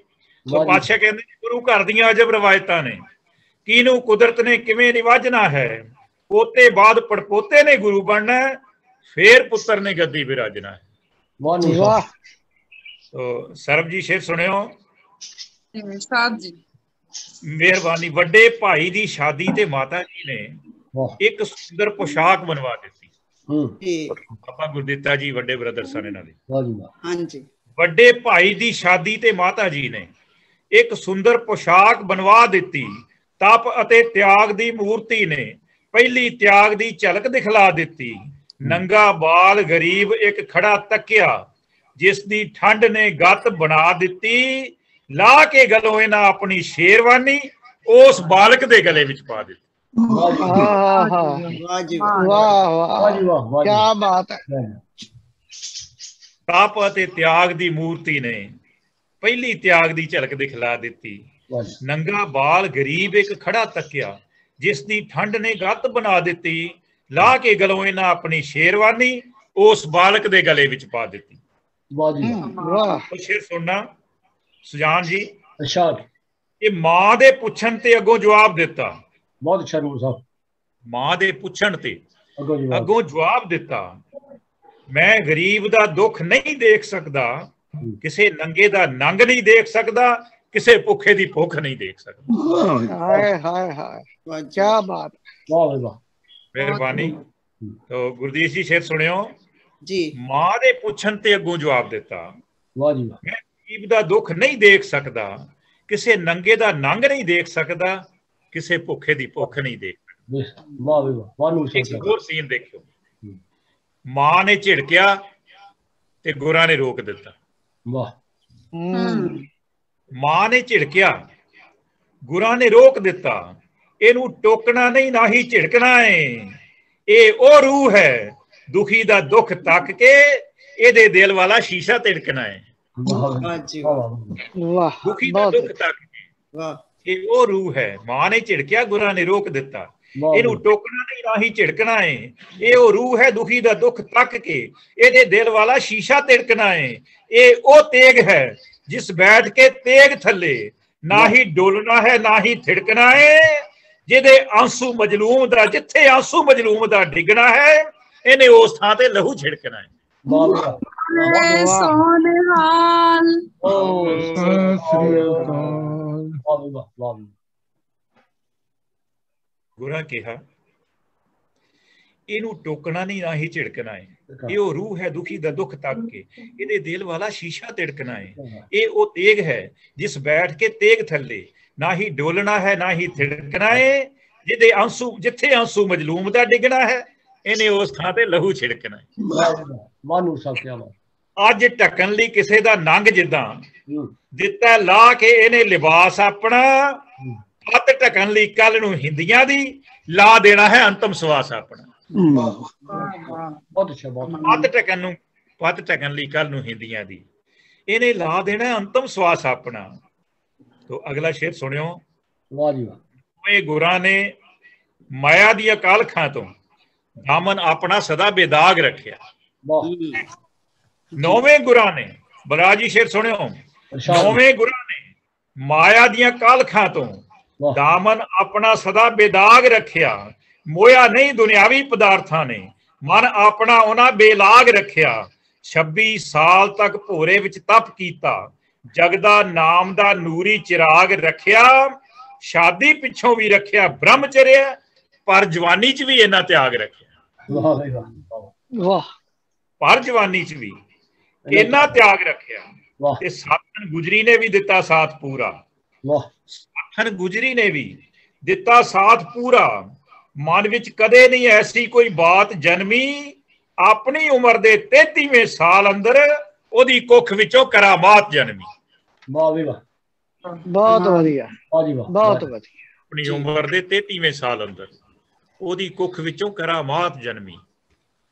ਸੋ ਪਾਤਸ਼ਾਹ ਕਹਿੰਦੇ ਗੁਰੂ ਘਰ ਦੀਆਂ ਅਜਬ ਰਵਾਇਤਾਂ ਨੇ, ਕਿਹਨੂੰ ਕੁਦਰਤ ਨੇ ਕਿਵੇਂ ਨਿਵਾਜਣਾ ਹੈ। ਪੋਤੇ ਬਾਅਦ ਪੜਪੋਤੇ ਨੇ ਗੁਰੂ ਬਣਨਾ, ਫੇਰ ਪੁੱਤਰ ਨੇ ਗੱਦੀ ਬਿਰਾਜਣਾ ਹੈ। वाह नूर साहब वाह तो सरब जी शेर सुनियो। साहब जी ਮਿਹਰਬਾਨੀ। ਵੱਡੇ ਭਾਈ ਦੀ ਸ਼ਾਦੀ ਤੇ ਮਾਤਾ ਜੀ ਨੇ वाह ਇੱਕ ਸੁੰਦਰ ਪੋਸ਼ਾਕ ਬਣਵਾ ਦਿੱਤੀ। जी ਬਾਬਾ ਗੁਰਦਿੱਤਾ ਜੀ ਵੱਡੇ ਬ੍ਰਦਰ ਸਨ ਇਹਨਾਂ ਦੇ। वाह जी वाह हाँ जी ਵੱਡੇ ਭਾਈ ਦੀ ਸ਼ਾਦੀ ਤੇ ਮਾਤਾ ਜੀ ਨੇ ਇੱਕ ਸੁੰਦਰ ਪੋਸ਼ਾਕ ਬਣਵਾ ਦਿੱਤੀ। ਤਪ ਅਤੇ ਤਿਆਗ ਦੀ ਮੂਰਤੀ ਨੇ ਪਹਿਲੀ ਤਿਆਗ ਦੀ ਝਲਕ ਦਿਖਲਾ ਦਿੱਤੀ। ਨੰਗਾ ਬਾਲ ਗਰੀਬ ਇੱਕ ਖੜਾ ਤੱਕਿਆ, ਜਿਸ ਦੀ ਠੰਡ ਨੇ ਗੱਤ ਬਣਾ ਦਿੱਤੀ। ਲਾ ਕੇ ਗਲੋਂ ਇਹਨਾਂ ਆਪਣੀ ਸ਼ੇਰਵਾਨੀ, ਉਸ ਬਾਲਕ ਦੇ ਗਲੇ ਵਿੱਚ ਪਾ ਦਿੱਤੀ। वाह जी वाह जी वाह वाह वाह वाह, जी वाह वाह क्या बात है। ਤਪ ਅਤੇ ਤਿਆਗ ਦੀ ਮੂਰਤੀ ਨੇ ਪਹਿਲੀ ਤਿਆਗ ਦੀ ਝਲਕ ਦਿਖਲਾ ਦਿੱਤੀ। वाह जी ਨੰਗਾ ਬਾਲ ਗਰੀਬ ਇੱਕ ਖੜਾ ਤੱਕਿਆ, ਜਿਸ ਦੀ ਠੰਡ ਨੇ ਗੱਤ ਬਣਾ ਦਿੱਤੀ। ਲਾ ਕੇ ਗਲੋਂ ਇਹਨਾਂ ਆਪਣੀ ਸ਼ੇਰਵਾਨੀ, ਉਸ ਬਾਲਕ ਦੇ ਗਲੇ ਵਿੱਚ ਪਾ ਦਿੱਤੀ। वाह जी वाह वाह ਉਹ ਸ਼ੇਰ ਸੁਣਨਾ ਸੁਜਾਨ ਜੀ। इरशाद ਇਹ ਮਾਂ ਦੇ ਪੁੱਛਣ ਤੇ ਅੱਗੋਂ ਜਵਾਬ ਦਿੱਤਾ। बहुत अच्छा नूर साहब ਮਾਂ ਦੇ ਪੁੱਛਣ ਤੇ अगो जी वाह ਅੱਗੋਂ ਜਵਾਬ ਦਿੱਤਾ, ਮੈਂ ਗਰੀਬ ਦਾ ਦੁੱਖ ਨਹੀਂ ਦੇਖ ਸਕਦਾ, ਕਿਸੇ ਨੰਗੇ ਦਾ ਨੰਗ ਨਹੀਂ ਦੇਖ ਸਕਦਾ, ਕਿਸੇ ਭੁੱਖੇ ਦੀ ਭੁੱਖ ਨਹੀਂ ਦੇਖ ਸਕਦਾ। हाय हाय हाय, वाह जी क्या बात। वाह भाई वाह ਮਿਹਰਬਾਨੀ। ਤੋ ਗੁਰਦੀਸ਼ ਜੀ ਸ਼ੇਰ ਸੁਣਿਓ। जी ਮਾਂ ਦੇ ਪੁੱਛਣ ਤੇ ਅੱਗੋਂ ਜਵਾਬ ਦਿੱਤਾ, वाह जी वाह ਮੈਂ ਗਰੀਬ ਦਾ ਦੁੱਖ ਨਹੀਂ ਦੇਖ ਸਕਦਾ, ਕਿਸੇ ਨੰਗੇ ਦਾ ਨੰਗ ਨਹੀਂ ਦੇਖ ਸਕਦਾ, ਕਿਸੇ ਭੁੱਖੇ ਦੀ ਭੁੱਖ ਨਹੀਂ ਦੇਖ ਸਕਦਾ। वाह भाई वाह वाह नूर ਇੱਕ साहब ਹੋਰ ਸੀਨ ਦੇਖਿਓ। ਮਾਂ ਨੇ ਝਿੜਕਿਆ ਤੇ ਗੁਰਾਂ ਨੇ ਰੋਕ ਦਿੱਤਾ। वाह ਮਾਂ ਨੇ ਝਿੜਕਿਆ, ਗੁਰਾਂ ਨੇ ਰੋਕ ਦਿੱਤਾ। ਇਹਨੂੰ ਟੋਕਣਾ ਨਹੀਂ, ਨਾ ਹੀ ਝਿੜਕਣਾ ਏ। ਇਹ ਉਹ ਰੂਹ ਹੈ, ਦੁਖੀ ਦਾ ਦੁੱਖ ਤੱਕ ਕੇ ਇਹਦੇ ਦਿਲ ਵਾਲਾ ਸ਼ੀਸ਼ਾ ਤਿੜਕਣਾ ਹੈ। वाह जी वाह वाह, ਦੁਖੀ ਦਾ बहुत ਦੁੱਖ ਤੱਕ ਕੇ वाह ਇਹ ਉਹ ਰੂਹ ਹੈ। ਮਾਂ ਨੇ ਝਿੜਕਿਆ, ਗੁਰਾਂ ਨੇ ਰੋਕ ਦਿੱਤਾ। ਇਹਨੂੰ ਟੋਕਣਾ ਨਹੀਂ, ਨਾ ਹੀ ਝਿੜਕਣਾ ਏ। ਇਹ ਉਹ ਰੂਹ ਹੈ, ਦੁਖੀ ਦਾ ਦੁੱਖ ਤੱਕ ਕੇ ਇਹਦੇ ਦਿਲ ਵਾਲਾ ਸ਼ੀਸ਼ਾ ਤਿੜਕਣਾ ਏ। ਇਹ ਉਹ ਤੇਗ ਹੈ, ਜਿਸ ਬੈਠ ਕੇ ਤੇਗ ਥੱਲੇ ਨਾ ਹੀ ਡੋਲਣਾ ਹੈ, ਨਾ ਹੀ ਥਿੜਕਣਾ ਏ। ਜਿਹਦੇ ਆਂਸੂ ਮਜਲੂਮ ਦਾ, ਜਿੱਥੇ ਆਂਸੂ ਮਜਲੂਮ ਦਾ ਡਿੱਗਣਾ ਹੈ, ਇਹਨੇ ਉਸ ਥਾਂ ਤੇ ਲਹੂ ਛਿੜਕਣਾ ਹੈ। वाह वाह सोनेहाल वाह वाह वाह ਗੁਰਾਂ ਕਿਹਾ, ਇਹਨੂੰ ਟੋਕਣਾ ਨਹੀਂ, ਨਾ ਹੀ ਝਿੜਕਣਾ ਹੈ। ਇਹ ਉਹ ਰੂਹ ਹੈ ਦੁਖੀ ਦਾ ਦੁੱਖ ਤੱਕ ਕੇ, ਇਹਦੇ ਦਿਲ ਵਾਲਾ ਸ਼ੀਸ਼ਾ ਤਿੜਕਣਾ ਹੈ। ਇਹ ਉਹ ਤੇਗ ਹੈ ਜਿਸ ਬੈਠ ਕੇ ਤੇਗ ਥੱਲੇ, ਨਾ ਹੀ ਡੋਲਣਾ ਹੈ ਨਾ ਹੀ ਥਿੜਕਣਾ ਹੈ। ਜਿਹਦੇ ਆਂਸੂ ਜਿੱਥੇ ਆਂਸੂ ਮਜਲੂਮ ਦਾ ਡਿੱਗਣਾ ਹੈ, ਇਹਨੇ ਉਸ ਥਾਂ ਤੇ ਲਹੂ ਛਿੜਕਣਾ ਹੈ। ਮਾਨੂ ਸਕਿਆ ਵਾ ਅੱਜ ਢੱਕਣ ਲਈ ਕਿਸੇ ਦਾ ਨੰਗ ਜਿੱਦਾਂ ਦਿੱਤਾ ਲਾ ਕੇ ਇਹਨੇ ਲਿਬਾਸ ਆਪਣਾ, ਅੱਤ ਢੱਕਣ ਲਈ ਕੱਲ ਨੂੰ ਹਿੰਦੀਆਂ ਦੀ ਲਾ ਦੇਣਾ ਹੈ ਅੰਤਮ ਸਵਾਸ ਆਪਣਾ। ਬਹੁਤ ਅੱਛਾ, ਬਹੁਤ ਅੱਤ ਢੱਕਣ ਲਈ ਕੱਲ ਨੂੰ ਹਿੰਦੀਆਂ ਦੀ ਇਹਨੇ ਲਾ ਦੇਣਾ ਅੰਤਮ ਸਵਾਸ ਆਪਣਾ। ਤੋ ਅਗਲਾ ਸ਼ੇਰ ਸੁਣਿਓ। ਵਾਹ ਜੀ ਵਾਹ। ਇਹ ਗੁਰਾਂ ਨੇ ਮਾਇਆ ਦੀਆਂ ਕਾਲਖਾਂ ਤੋਂ ਦਾਮਨ ਆਪਣਾ ਸਦਾ ਬੇਦਾਗ ਰੱਖਿਆ। ਨੌਵੇਂ ਗੁਰਾਂ ਨੇ, ਬਰਾਜੀ ਸ਼ੇਰ ਸੁਣਿਓ, ਨੌਵੇਂ ਗੁਰਾਂ ਨੇ ਮਾਇਆ ਦੀਆਂ ਕਾਲਖਾਂ ਤੋਂ ਦਾਮਨ ਆਪਣਾ ਸਦਾ ਬੇਦਾਗ ਰੱਖਿਆ। ਮੋਇਆ ਨਹੀਂ ਦੁਨਿਆਵੀ ਪਦਾਰਥਾਂ ਨੇ, ਮਨ ਆਪਣਾ ਉਹਨਾਂ ਬੇਲਾਗ ਰੱਖਿਆ। 26 ਸਾਲ ਤੱਕ ਭੋਰੇ ਵਿੱਚ ਤਪ ਕੀਤਾ, ਜਗਦਾ ਨਾਮ ਦਾ ਨੂਰੀ ਚਿਰਾਗ ਰੱਖਿਆ। ਸ਼ਾਦੀ ਪਿੱਛੋਂ ਵੀ ਰੱਖਿਆ ਬ੍ਰਹਮਚਰਿਆ, ਪਰ ਜਵਾਨੀ ਚ ਵੀ ਇਹਨਾਂ ਤਿਆਗ ਰੱਖਿਆ। ਪਰ ਜਵਾਨੀ ਚ ਵੀ ਇਹਨਾਂ ਤਿਆਗ ਰੱਖਿਆ। ਤੇ ਸਾਥਣ ਗੁਜਰੀ ਨੇ ਵੀ ਦਿੱਤਾ ਸਾਥ ਪੂਰਾ, ਸਾਥਣ ਗੁਜਰੀ ਨੇ ਵੀ ਦਿੱਤਾ ਸਾਥ ਪੂਰਾ। ਮਨ ਵਿੱਚ ਕਦੇ ਨਹੀਂ ਐਸੀ ਕੋਈ ਬਾਤ ਜਨਮੀ, ਆਪਣੀ ਉਮਰ ਦੇ 33ਵੇਂ ਸਾਲ ਅੰਦਰ ਉਹਦੀ ਕੁੱਖ ਵਿੱਚੋਂ ਕਰਾਮਾਤ ਜਨਮੀ। ਵਾਹ ਵੀ ਵਾਹ, ਬਹੁਤ ਵਧੀਆ, ਬਹੁਤ ਵਧੀਆ। ਆਪਣੀ ਉਮਰ ਦੇ 33ਵੇਂ ਸਾਲ ਅੰਦਰ ਉਹਦੀ ਕੁੱਖ ਵਿੱਚੋਂ ਕਰਾਮਾਤ ਜਨਮੀ।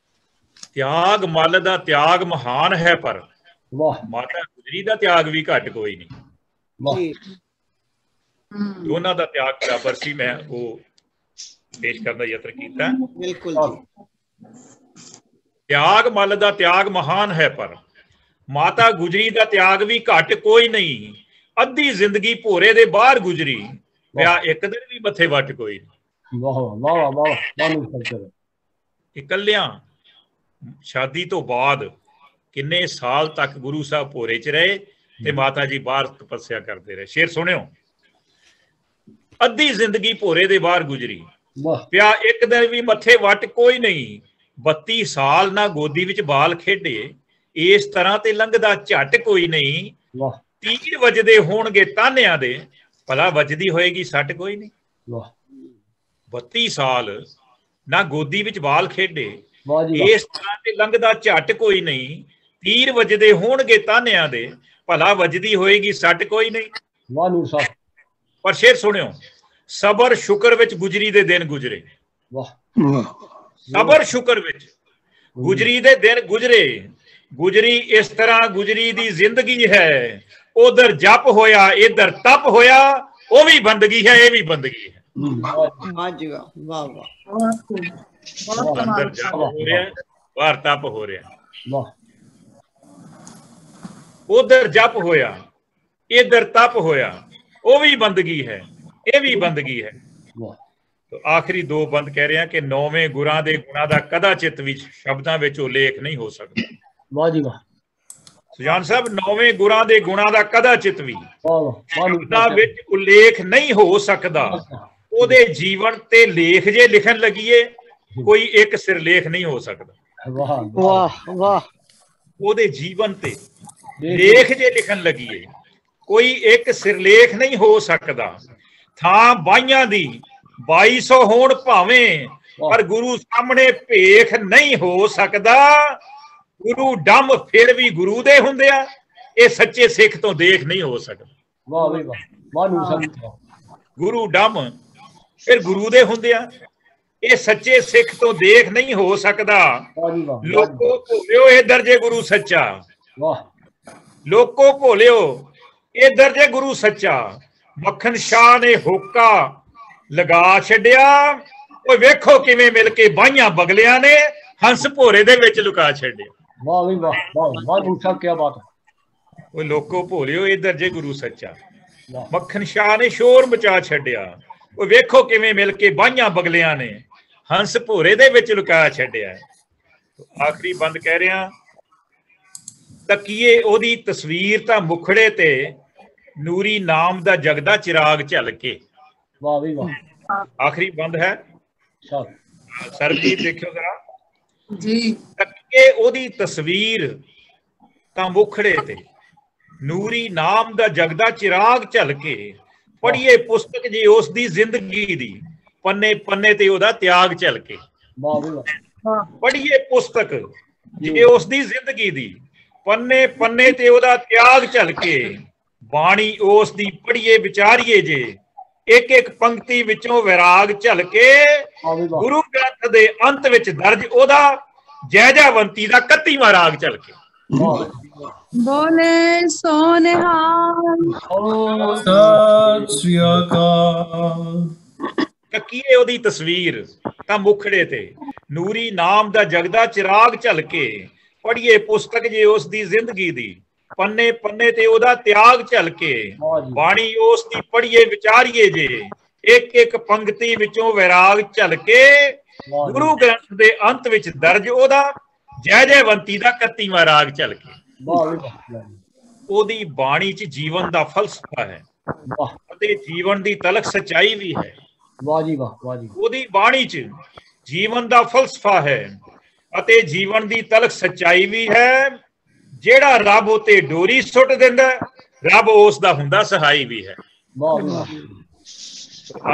ਤਿਆਗ ਮੱਲ ਦਾ ਤਿਆਗ ਮਹਾਨ ਹੈ, ਪਰ ਮਾਤਾ ਗੁਜਰੀ ਦਾ ਤਿਆਗ ਵੀ ਘੱਟ ਕੋਈ ਨਹੀਂ। ਦੋਨਾਂ ਦਾ ਤਿਆਗ ਬਰਾਬਰ ਸੀ। ਮੈਂ ਉਹ ਪੇਸ਼ ਕਰਨ ਦਾ ਯਤਨ ਕੀਤਾ। ਬਿਲਕੁਲ ਜੀ। ਤਿਆਗ ਮੱਲ ਦਾ ਤਿਆਗ ਮਹਾਨ ਹੈ, ਪਰ ਮਾਤਾ ਗੁਜਰੀ ਦਾ ਤਿਆਗ ਵੀ ਘੱਟ ਕੋਈ ਨਹੀਂ। ਅੱਧੀ ਜ਼ਿੰਦਗੀ ਭੋਰੇ ਦੇ ਬਾਹਰ ਗੁਜਰੀ, ਪਿਆ ਇੱਕ ਦਿਨ ਵੀ ਮੱਥੇ ਵੱਟ ਕੋਈ ਨਹੀਂ। ਵਾਹ ਵਾਹ ਵਾਹ, ਮਾਨੂ ਸਕਿਆ। ਇਕੱਲਿਆਂ ਸ਼ਾਦੀ ਤੋਂ ਬਾਅਦ ਕਿੰਨੇ ਸਾਲ ਤੱਕ ਗੁਰੂ ਸਾਹਿਬ ਭੋਰੇ ਚ ਰਹੇ ਤੇ ਮਾਤਾ ਜੀ ਬਾਹਰ ਤਪੱਸਿਆ ਕਰਦੇ ਰਹੇ। ਸ਼ੇਰ ਸੁਣਿਓ। ਅੱਧੀ ਜ਼ਿੰਦਗੀ ਭੋਰੇ ਦੇ ਬਾਹਰ ਗੁਜਰੀ, ਪਿਆ ਇੱਕ ਦਿਨ ਵੀ ਮੱਥੇ ਵੱਟ ਕੋਈ ਨਹੀਂ। 32 ਸਾਲ ਨਾ ਗੋਦੀ ਵਿੱਚ ਬਾਲ ਖੇਡੇ, ਇਸ ਤਰ੍ਹਾਂ ਤੇ ਲੰਘਦਾ ਝੱਟ ਕੋਈ ਨਹੀਂ। ਤੀਰ ਵੱਜਦੇ ਹੋਣਗੇ ਤਾਨਿਆਂ ਦੇ, ਭਲਾ ਵੱਜਦੀ ਹੋਏਗੀ ਸੱਟ ਕੋਈ ਨਹੀਂ। 32 ਸਾਲ ਨਾ ਗੋਦੀ ਵਿੱਚ ਬਾਲ ਖੇਡੇ, ਇਸ ਤਰ੍ਹਾਂ ਤੇ ਲੰਘਦਾ ਝੱਟ ਕੋਈ ਨਹੀਂ। ਤੀਰ ਵੱਜਦੇ ਹੋਣਗੇ ਤਾਨਿਆਂ ਦੇ, ਭਲਾ ਵੱਜਦੀ ਹੋਏਗੀ ਸੱਟ ਕੋਈ ਨਹੀਂ। ਪਰ ਸ਼ੇਰ ਸੁਣਿਓ। ਸਬਰ ਸ਼ੁਕਰ ਵਿੱਚ ਗੁਜਰੀ ਦੇ ਦਿਨ ਗੁਜਰੇ, ਸਬਰ ਸ਼ੁਕਰ ਵਿੱਚ ਗੁਜਰੀ ਦੇ ਦਿਨ ਗੁਜਰੇ। ਗੁਜਰੀ ਇਸ ਤਰ੍ਹਾਂ ਗੁਜਰੀ ਦੀ ਜ਼ਿੰਦਗੀ ਹੈ, ਉਧਰ ਜਪ ਹੋਇਆ ਇੱਧਰ ਤਪ ਹੋਇਆ। ਉਹ ਵੀ ਬੰਦਗੀ ਹੈ, ਇਹ ਵੀ ਬੰਦਗੀ ਹੈ। ਵਾਹ ਜੀ ਵਾਹ, ਵਾਹ ਵਾਹ। ਅੰਦਰ ਜਪ ਹੋ ਰਿਹਾ, ਬਾਹਰ ਤਪ ਹੋ ਰਿਹਾ। ਉਧਰ ਜਪ ਹੋਇਆ ਇੱਧਰ ਤਪ ਹੋਇਆ, ਉਹ ਵੀ ਬੰਦਗੀ ਹੈ, ਇਹ ਵੀ ਬੰਦਗੀ ਹੈ। तो आखिरी दो बंद कह रहे हैं कि नौवें गुरां दे गुणां दा कदाचित भी शब्दां विच उल्लेख नहीं हो सकता। वाह जी वाह। सुजान साहब, नौवें गुरां दे गुणां दा कदाचित भी शब्दां विच उल्लेख नहीं हो सकदा। ओदे जीवन ते लेख जे लिखन लगिए, कोई एक सिरलेख नहीं हो सकदा। वाह वाह। ओदे जीवन ते लेख जे लिखन लगिए, कोई एक सिरलेख नहीं हो सकदा। थां बाइयां दी 2200 होण भावें, पर गुरु सामने भेख नहीं हो सकदा। गुरु डम फिर भी गुरु दे हुंदे आ, ये सच्चे सिख तो देख नहीं हो सकदा। वाह भाई वाह, मानू समझो। गुरु डम फिर गुरु दे हुंदे आ, ये सच्चे सिख तो देख नहीं हो सकदा। लोको भोलियो ये दर्जे गुरु सच्चा, लोको भोलियो ये दर्जे गुरु सच्चा। मक्खन शाह ने होका लगा छड्या, ओए वेखो किवें मिल के बाहियां बगलियां ने हंस भोरे दे विच लुका छड्या। वाह भाई वाह, वाह पूछा क्या बात है। ओए लोको भोलियो इधर जे गुरु सच्चा। मक्खन शाह ने शोर मचा छड्या, ओए वेखो किवें मिल के बाहियां बगलियां ने हंस भोरे दे विच लुका छड्या। आखिरी बंद कह रहा, तकीए ओदी तस्वीर तां मुखड़े ते नूरी नाम दा जगदा चिराग झलके। वाह भाई वाह। आखिरी बंद है, ਸਰਬਜੀਤ ਦੇਖਿਓ ਜ਼ਰਾ जी ਤੱਕੇ ਉਹਦੀ ਤਸਵੀਰ ਤਾਂ ਮੁਖੜੇ ਤੇ ਨੂਰੀ ਨਾਮ ਦਾ ਜਗਦਾ ਚਿਰਾਗ ਝਲਕੇ ਪੜ੍ਹੀਏ ਪੁਸਤਕ ਜੇ ਉਸ ਦੀ ਜ਼ਿੰਦਗੀ ਦੀ ਪੰਨੇ ਪੰਨੇ ਤੇ ਉਹਦਾ ਤਿਆਗ ਝਲਕੇ वाह भी वाह ਪੜ੍ਹੀਏ ਪੁਸਤਕ ਜੇ ਉਸ ਦੀ ਜ਼ਿੰਦਗੀ ਦੀ ਪੰਨੇ ਪੰਨੇ ਤੇ ਉਹਦਾ ਤਿਆਗ ਝਲਕੇ ਬਾਣੀ ਉਸ ਦੀ ਪੜ੍ਹੀਏ ਵਿਚਾਰੀਏ ਜੇ ਇੱਕ ਇੱਕ ਪੰਕਤੀ ਵਿੱਚੋਂ ਵਿਰਾਗ ਝਲਕੇ ਗੁਰੂ ਗ੍ਰੰਥ ਦੇ ਅੰਤ ਵਿੱਚ ਦਰਜ ਉਹਦਾ ਜੈ ਜੈਵੰਤੀ ਦਾ 31ਵਾਂ ਰਾਗ ਝਲਕੇ बोले सोनिहाल ਸਤਿ ਸ੍ਰੀ ਅਕਾਲ। ਕੱਕੀਏ ਉਹਦੀ ਤਸਵੀਰ ਤਾਂ ਮੁਖੜੇ ਤੇ ਨੂਰੀ ਨਾਮ ਦਾ ਜਗਦਾ ਚਿਰਾਗ ਝਲਕੇ ਪੜ੍ਹੀਏ ਪੁਸਤਕ ਜੇ ਉਸ ਦੀ ਜ਼ਿੰਦਗੀ ਦੀ ਪੰਨੇ ਪੰਨੇ ਤੇ ਉਹਦਾ ਤਿਆਗ ਝਲਕੇ ਬਾਣੀ ਉਸ ਦੀ ਪੜ੍ਹੀਏ ਵਿਚਾਰੀਏ ਜੇ ਇੱਕ ਇੱਕ ਪੰਕਤੀ ਵਿੱਚੋਂ ਵਿਰਾਗ ਝਲਕੇ ਗੁਰੂ ਗ੍ਰੰਥ ਦੇ ਅੰਤ ਵਿੱਚ ਦਰਜ ਉਹਦਾ ਜੈ ਜੈਵੰਤੀ ਦਾ 31ਵਾਂ ਰਾਗ ਝਲਕੇ ਉਹਦੀ ਬਾਣੀ 'ਚ ਜੀਵਨ ਦਾ ਫਲਸਫਾ ਹੈ ਅਤੇ ਜੀਵਨ ਦੀ ਤਲਖ ਸੱਚਾਈ ਵੀ ਹੈ। वाह जी वाह वाह जी ਉਹਦੀ ਬਾਣੀ 'ਚ ਜੀਵਨ ਦਾ ਫਲਸਫਾ ਹੈ ਅਤੇ ਜੀਵਨ ਦੀ ਤਲਖ ਸੱਚਾਈ ਵੀ ਹੈ। ਜਿਹੜਾ ਰੱਬ ਉਤੇ ਡੋਰੀ ਸੁੱਟ ਦਿੰਦਾ ਰੱਬ ਉਸ ਦਾ ਹੁੰਦਾ ਸਹਾਈ ਵੀ ਹੈ। वाह वाह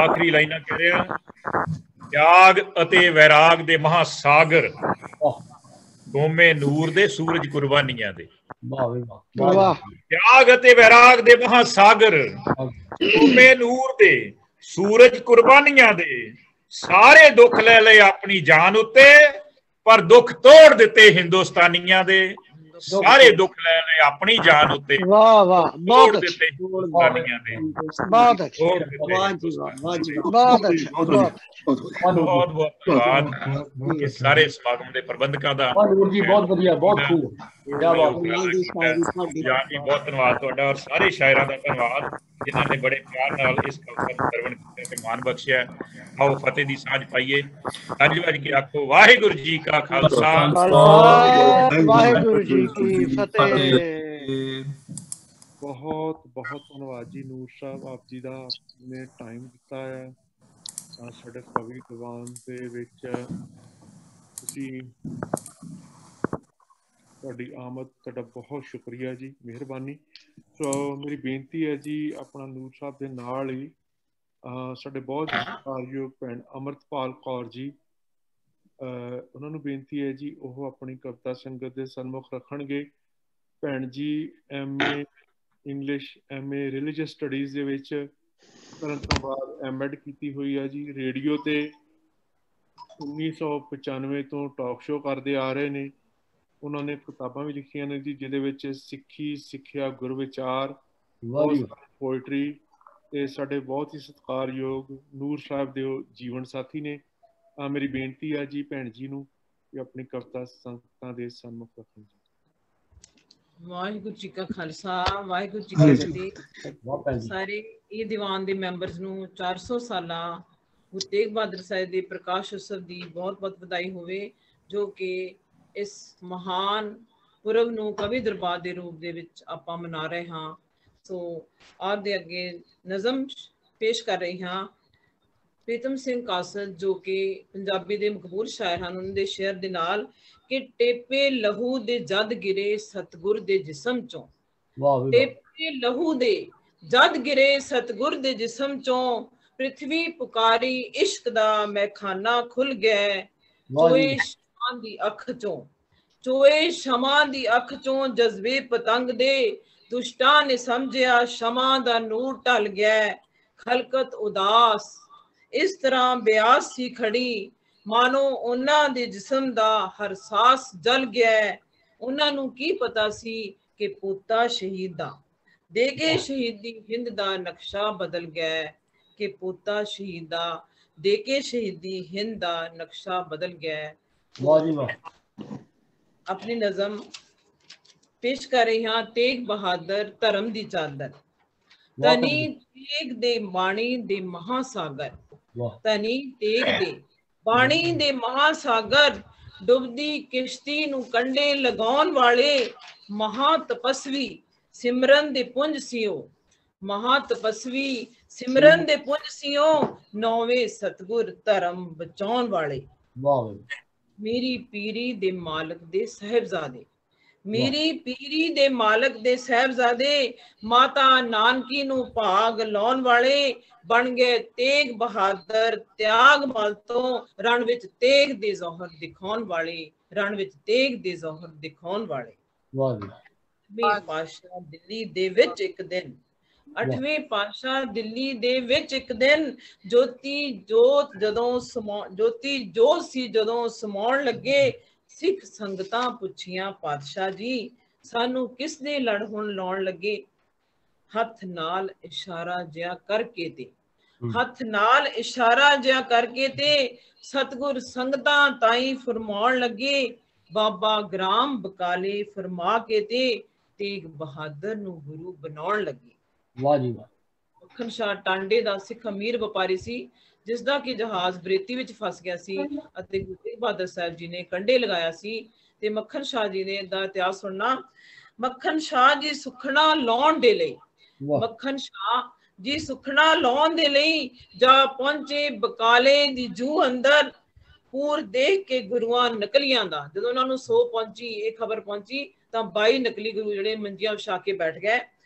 ਆਖਰੀ ਲਾਈਨਾਂ ਕਹਿ ਰਿਹਾ ਤਿਆਗ ਅਤੇ ਵੈਰਾਗ ਦੇ ਮਹਾਸਾਗਰ ਦੋਵੇਂ ਨੂਰ ਦੇ ਸੂਰਜ ਕੁਰਬਾਨੀਆਂ ਦੇ वाह भी वाह ਤਿਆਗ ਅਤੇ ਵੈਰਾਗ ਦੇ ਮਹਾਸਾਗਰ ਦੋਵੇਂ ਨੂਰ ਦੇ ਸੂਰਜ ਕੁਰਬਾਨੀਆਂ ਦੇ ਸਾਰੇ ਦੁੱਖ ਲੈ ਲਏ ਆਪਣੀ ਜਾਨ ਉੱਤੇ ਪਰ ਦੁੱਖ ਤੋੜ ਦਿੱਤੇ ਹਿੰਦੁਸਤਾਨੀਆਂ ਦੇ ਸਾਰੇ ਦੁੱਖ ਲੈ ਲਏ ਆਪਣੀ ਜਾਨ ਉੱਤੇ वाह वाह ਤੋੜ बहुत ਦਿੱਤੇ ਹਿੰਦੁਸਤਾਨੀਆਂ ਦੇ बहुत अच्छा ਤੋੜ ਦਿੱਤੇ। वाह जी वाह जी वाह बहुत अच्छा बहुत ਬਹੁਤ ਬਹੁਤ ਧੰਨਵਾਦ ਇਹ ਸਾਰੇ ਸਮਾਗਮ ਦੇ ਪ੍ਰਬੰਧਕਾਂ ਦਾ। नूर जी बहुत बढ़िया बहुत खूब क्या बात ਜਾਨ ਜੀ ਬਹੁਤ ਧੰਨਵਾਦ ਤੁਹਾਡਾ ਔਰ ਸਾਰੇ ਸ਼ਾਇਰਾਂ ਦਾ ਧੰਨਵਾਦ ਜਿਨ੍ਹਾਂ ਨੇ ਬੜੇ ਪਿਆਰ ਨਾਲ ਇਸ ਕਵਿਤਾ ਨੂੰ ਸਰਵਣ ਕੀਤਾ ਤੇ ਮਾਣ ਬਖਸ਼ਿਆ। ਆਓ ਫਤਿਹ ਦੀ ਸਾਂਝ ਪਾਈਏ। ਅੱਜ ਵੱਜ ਕੇ ਆਖੋ ਵਾਹਿਗੁਰੂ ਜੀ ਕਾ ਖਾਲਸਾ वाहेगुरु जी की फतेह। ਬਹੁਤ ਬਹੁਤ ਧੰਨਵਾਦ ਜੀ ਨੂਰ ਸਾਹਿਬ ਆਪ ਜੀ ਦਾ ਨੇ ਟਾਈਮ ਦਿੱਤਾ ਹੈ ਸਾਡੇ ਕਵੀ ਦੀਵਾਨ ਦੇ ਵਿੱਚ ਤੁਸੀਂ ਤੁਹਾਡੀ ਆਮਦ ਤੁਹਾਡਾ ਬਹੁਤ ਸ਼ੁਕਰੀਆ ਜੀ ਮਿਹਰਬਾਨੀ। ਸੋ ਮੇਰੀ ਬੇਨਤੀ ਹੈ ਜੀ ਆਪਣਾ ਨੂਰ ਸਾਹਿਬ ਦੇ ਨਾਲ ਹੀ ਸਾਡੇ ਬਹੁਤ ਸਤਿਕਾਰਯੋਗ ਭੈਣ ਅੰਮ੍ਰਿਤਪਾਲ ਕੌਰ ਜੀ ਉਹਨਾਂ ਨੂੰ ਬੇਨਤੀ ਹੈ ਜੀ ਉਹ ਆਪਣੀ ਕਵਿਤਾ ਸੰਗਤ ਦੇ ਸਨਮੁਖ ਰੱਖਣਗੇ। ਭੈਣ ਜੀ MA English MA religious studies ਦੇ ਵਿੱਚ ਕਰਨ ਤੋਂ ਬਾਅਦ M.Ed ਕੀਤੀ ਹੋਈ ਹੈ ਜੀ। ਰੇਡੀਓ ਤੇ 1995 ਤੋਂ ਟਾਕ ਸ਼ੋਅ ਕਰਦੇ ਆ ਰਹੇ ਨੇ। ਉਹਨਾਂ ਨੇ ਕਿਤਾਬਾਂ ਵੀ ਲਿਖੀਆਂ ਨੇ ਜੀ ਜਿਹਦੇ ਵਿੱਚ ਸਿੱਖੀ ਸਿੱਖਿਆ ਗੁਰ ਵਿਚਾਰ ਪੋਇਟਰੀ ਤੇ ਸਾਡੇ ਬਹੁਤ ਹੀ ਸਤਿਕਾਰਯੋਗ ਨੂਰ ਸਾਹਿਬ ਦੇ ਜੀਵਨ ਸਾਥੀ ਨੇ। ਮੇਰੀ ਬੇਨਤੀ ਹੈ ਜੀ ਭੈਣ ਜੀ ਨੂੰ ਕਿ ਆਪਣੀ ਕਵਿਤਾ ਸੰਗਤਾਂ ਦੇ ਸਨਮੁਖ ਰੱਖਣ ਜੀ। ਵਾਹਿਗੁਰੂ ਜੀ ਕਾ ਖਾਲਸਾ ਵਾਹਿਗੁਰੂ ਜੀ ਕੀ ਫਤਿਹ। ਸਾਰੇ ਇਹ ਦੀਵਾਨ ਦੇ ਮੈਂਬਰਸ ਨੂੰ 400 ਸਾਲਾ ਗੁਰੂ ਤੇਗ ਬਹਾਦਰ ਸਾਹਿਬ ਦੇ ਪ੍ਰਕਾਸ਼ ਉਤਸਵ ਦੀ ਬਹੁਤ ਬਹੁਤ ਵਧਾਈ ਹੋਵੇ ਜੋ ਕਿ ਇਸ ਮਹਾਨ ਪੁਰਬ ਨੂੰ ਕਵੀ ਦਰਬਾਰ ਦੇ ਰੂਪ ਦੇ ਵਿੱਚ ਆਪਾਂ ਮਨਾ ਰਹੇ ਹਾਂ। ਸੋ ਆਪ ਦੇ ਅੱਗੇ ਨਜ਼ਮ ਪੇਸ਼ ਕਰ ਰਹੀ ਹਾਂ। ਪ੍ਰੀਤਮ ਸਿੰਘ ਕਾਸਲ ਜੋ ਕਿ ਪੰਜਾਬੀ ਦੇ ਮਕਬੂਲ ਸ਼ਾਇਰ ਹਨ ਉਹਨਾਂ ਦੇ ਸ਼ੇਅਰ ਦੇ ਨਾਲ ਕਿ ਟੇਪੇ ਲਹੂ ਦੇ ਜਦ ਗਿਰੇ ਸਤਗੁਰ ਦੇ ਜਿਸਮ ਚੋਂ ਟੇਪੇ ਲਹੂ ਦੇ ਜਦ ਗਿਰੇ ਸਤਗੁਰ ਦੇ ਜਿਸਮ ਚੋਂ ਪ੍ਰਿਥਵੀ ਪੁਕਾਰੀ ਇਸ਼ਕ ਦਾ ਮੈਖਾਨਾ ਖੁੱਲ ਗਿਆ ਚੋਏ ਸ਼ਮਾਂ ਦੀ ਅੱਖ ਚੋਂ ਚੋਏ ਸ਼ਮਾਂ ਦੀ ਅੱਖ ਚੋਂ ਜਜ਼ਬੇ ਪਤੰਗ ਦੇ ਦੁਸ਼ਟਾਂ ਨੇ ਸਮਝਿਆ ਸ਼ਮਾਂ ਦਾ ਨੂਰ ਢਲ ਗਿਆ ਖਲਕਤ ਉਦਾਸ ਇਸ ਤਰ੍ਹਾਂ ਬਿਆਸ ਸੀ ਖੜੀ ਮਾਨੋ ਉਹਨਾਂ ਦੇ ਜਿਸਮ ਦਾ ਹਰ ਸਾਸ ਜਲ ਗਿਆ। ਉਹਨਾਂ ਨੂੰ ਕੀ ਪਤਾ ਸੀ ਕਿ ਪੋਤਾ ਸ਼ਹੀਦ ਦਾ ਦੇ ਕੇ ਸ਼ਹੀਦੀ ਹਿੰਦ ਦਾ ਨਕਸ਼ਾ ਬਦਲ ਗਿਆ ਕਿ ਪੋਤਾ ਸ਼ਹੀਦ ਦਾ ਦੇ ਕੇ ਸ਼ਹੀਦੀ ਹਿੰਦ ਦਾ ਨਕਸ਼ਾ ਬਦਲ ਗਿਆ। ਆਪਣੀ ਨਜ਼ਮ ਪੇਸ਼ ਕਰ ਰਹੀ ਹਾਂ। ਤੇਗ ਬਹਾਦਰ ਧਰਮ ਦੀ ਚਾਦਰ ਤਨੀ ਤੇਗ ਦੇ ਬਾਣੀ ਦੇ ਮਹਾਸਾਗਰ ਤਨੀ ਤੇਗ ਦੇ ਬਾਣੀ ਦੇ ਮਹਾਸਾਗਰ ਡੁੱਬਦੀ ਕਿਸ਼ਤੀ ਨੂੰ ਕੰਢੇ ਲਗਾਉਣ ਵਾਲੇ ਮਹਾ ਤਪਸਵੀ ਸਿਮਰਨ ਦੇ ਪੁੰਜ ਸਿਓ ਮਹਾ ਤਪਸਵੀ ਸਿਮਰਨ ਦੇ ਪੁੰਜ ਸਿਓ ਨੌਵੇਂ ਸਤਗੁਰ ਧਰਮ ਬਚਾਉਣ ਵਾਲੇ वाह मेरी पीरी दे मालक दे साहिबजादे, मेरी पीरी दे मालक दे साहिबजादे माता नानकी नू भाग लाउण वाले बन गए तेग बहादुर, त्याग मल तो रण विच तेग दे जौहर दिखाउण वाले, रण विच तेग दे जौहर दिखाउण वाले। वाह अठवें पातशाह दिल्ली दे विच एक दिन, अठवें पातशाह दिल्ली दे विच एक दिन ज्योति जोत जदों ज्योति जोत सी जदों समाउण लगे, सिख संगतां पुछियां पातशाह जी सानू किस दे लड़ हुण लाउण लगे। हथ नाल इशारा जिहा करके ते, हथ नाल इशारा जिहा करके ते सतगुर संगतां ताई फरमाउण लगे, बाबा ग्राम बकाले फरमा के ते तेग बहादुर नू गुरु बनाउण लगे। वाह जी वाह। ਮੱਖਣ ਸ਼ਾਹ ਟਾਂਡੇ ਦਾ ਸਿੱਖ ਅਮੀਰ ਵਪਾਰੀ ਸੀ, ਜਿਸ ਦਾ ਕਿ ਜਹਾਜ਼ ਬਰੇਤੀ ਵਿੱਚ ਫਸ ਗਿਆ ਸੀ ਅਤੇ ਗੁਰੂ ਤੇਗ ਬਹਾਦਰ ਸਾਹਿਬ ਜੀ ਨੇ ਕੰਡੇ ਲਗਾਇਆ ਸੀ। ਤੇ ਮੱਖਣ ਸ਼ਾਹ ਜੀ ਨੇ ਦਾ ਇਤਿਹਾਸ ਸੁਣਨਾ। ਮੱਖਣ ਸ਼ਾਹ ਜੀ ਸੁਖਣਾ ਲਾਉਣ ਦੇ ਲਈ, ਮੱਖਣ ਸ਼ਾਹ ਜੀ ਸੁਖਣਾ ਲਾਉਣ ਦੇ ਲਈ ਜਾ ਪਹੁੰਚੇ ਬਕਾਲੇ ਦੀ ਜੂ ਅੰਦਰ। ਪੂਰ ਦੇਖ ਕੇ ਗੁਰੂਆਂ ਨਕਲੀਆਂ ਦਾ ਜਦੋਂ ਉਹਨਾਂ ਨੂੰ ਸੋ ਪਹੁੰਚੀ, ਇਹ ਖਬਰ ਪਹੁੰਚੀ ਤਾਂ 22 ਨਕਲੀ ਗੁਰੂ ਜਿਹੜੇ ਮੰਜੀਆਂ ਵਿਛਾ ਕੇ ਬੈਠ ਗਏ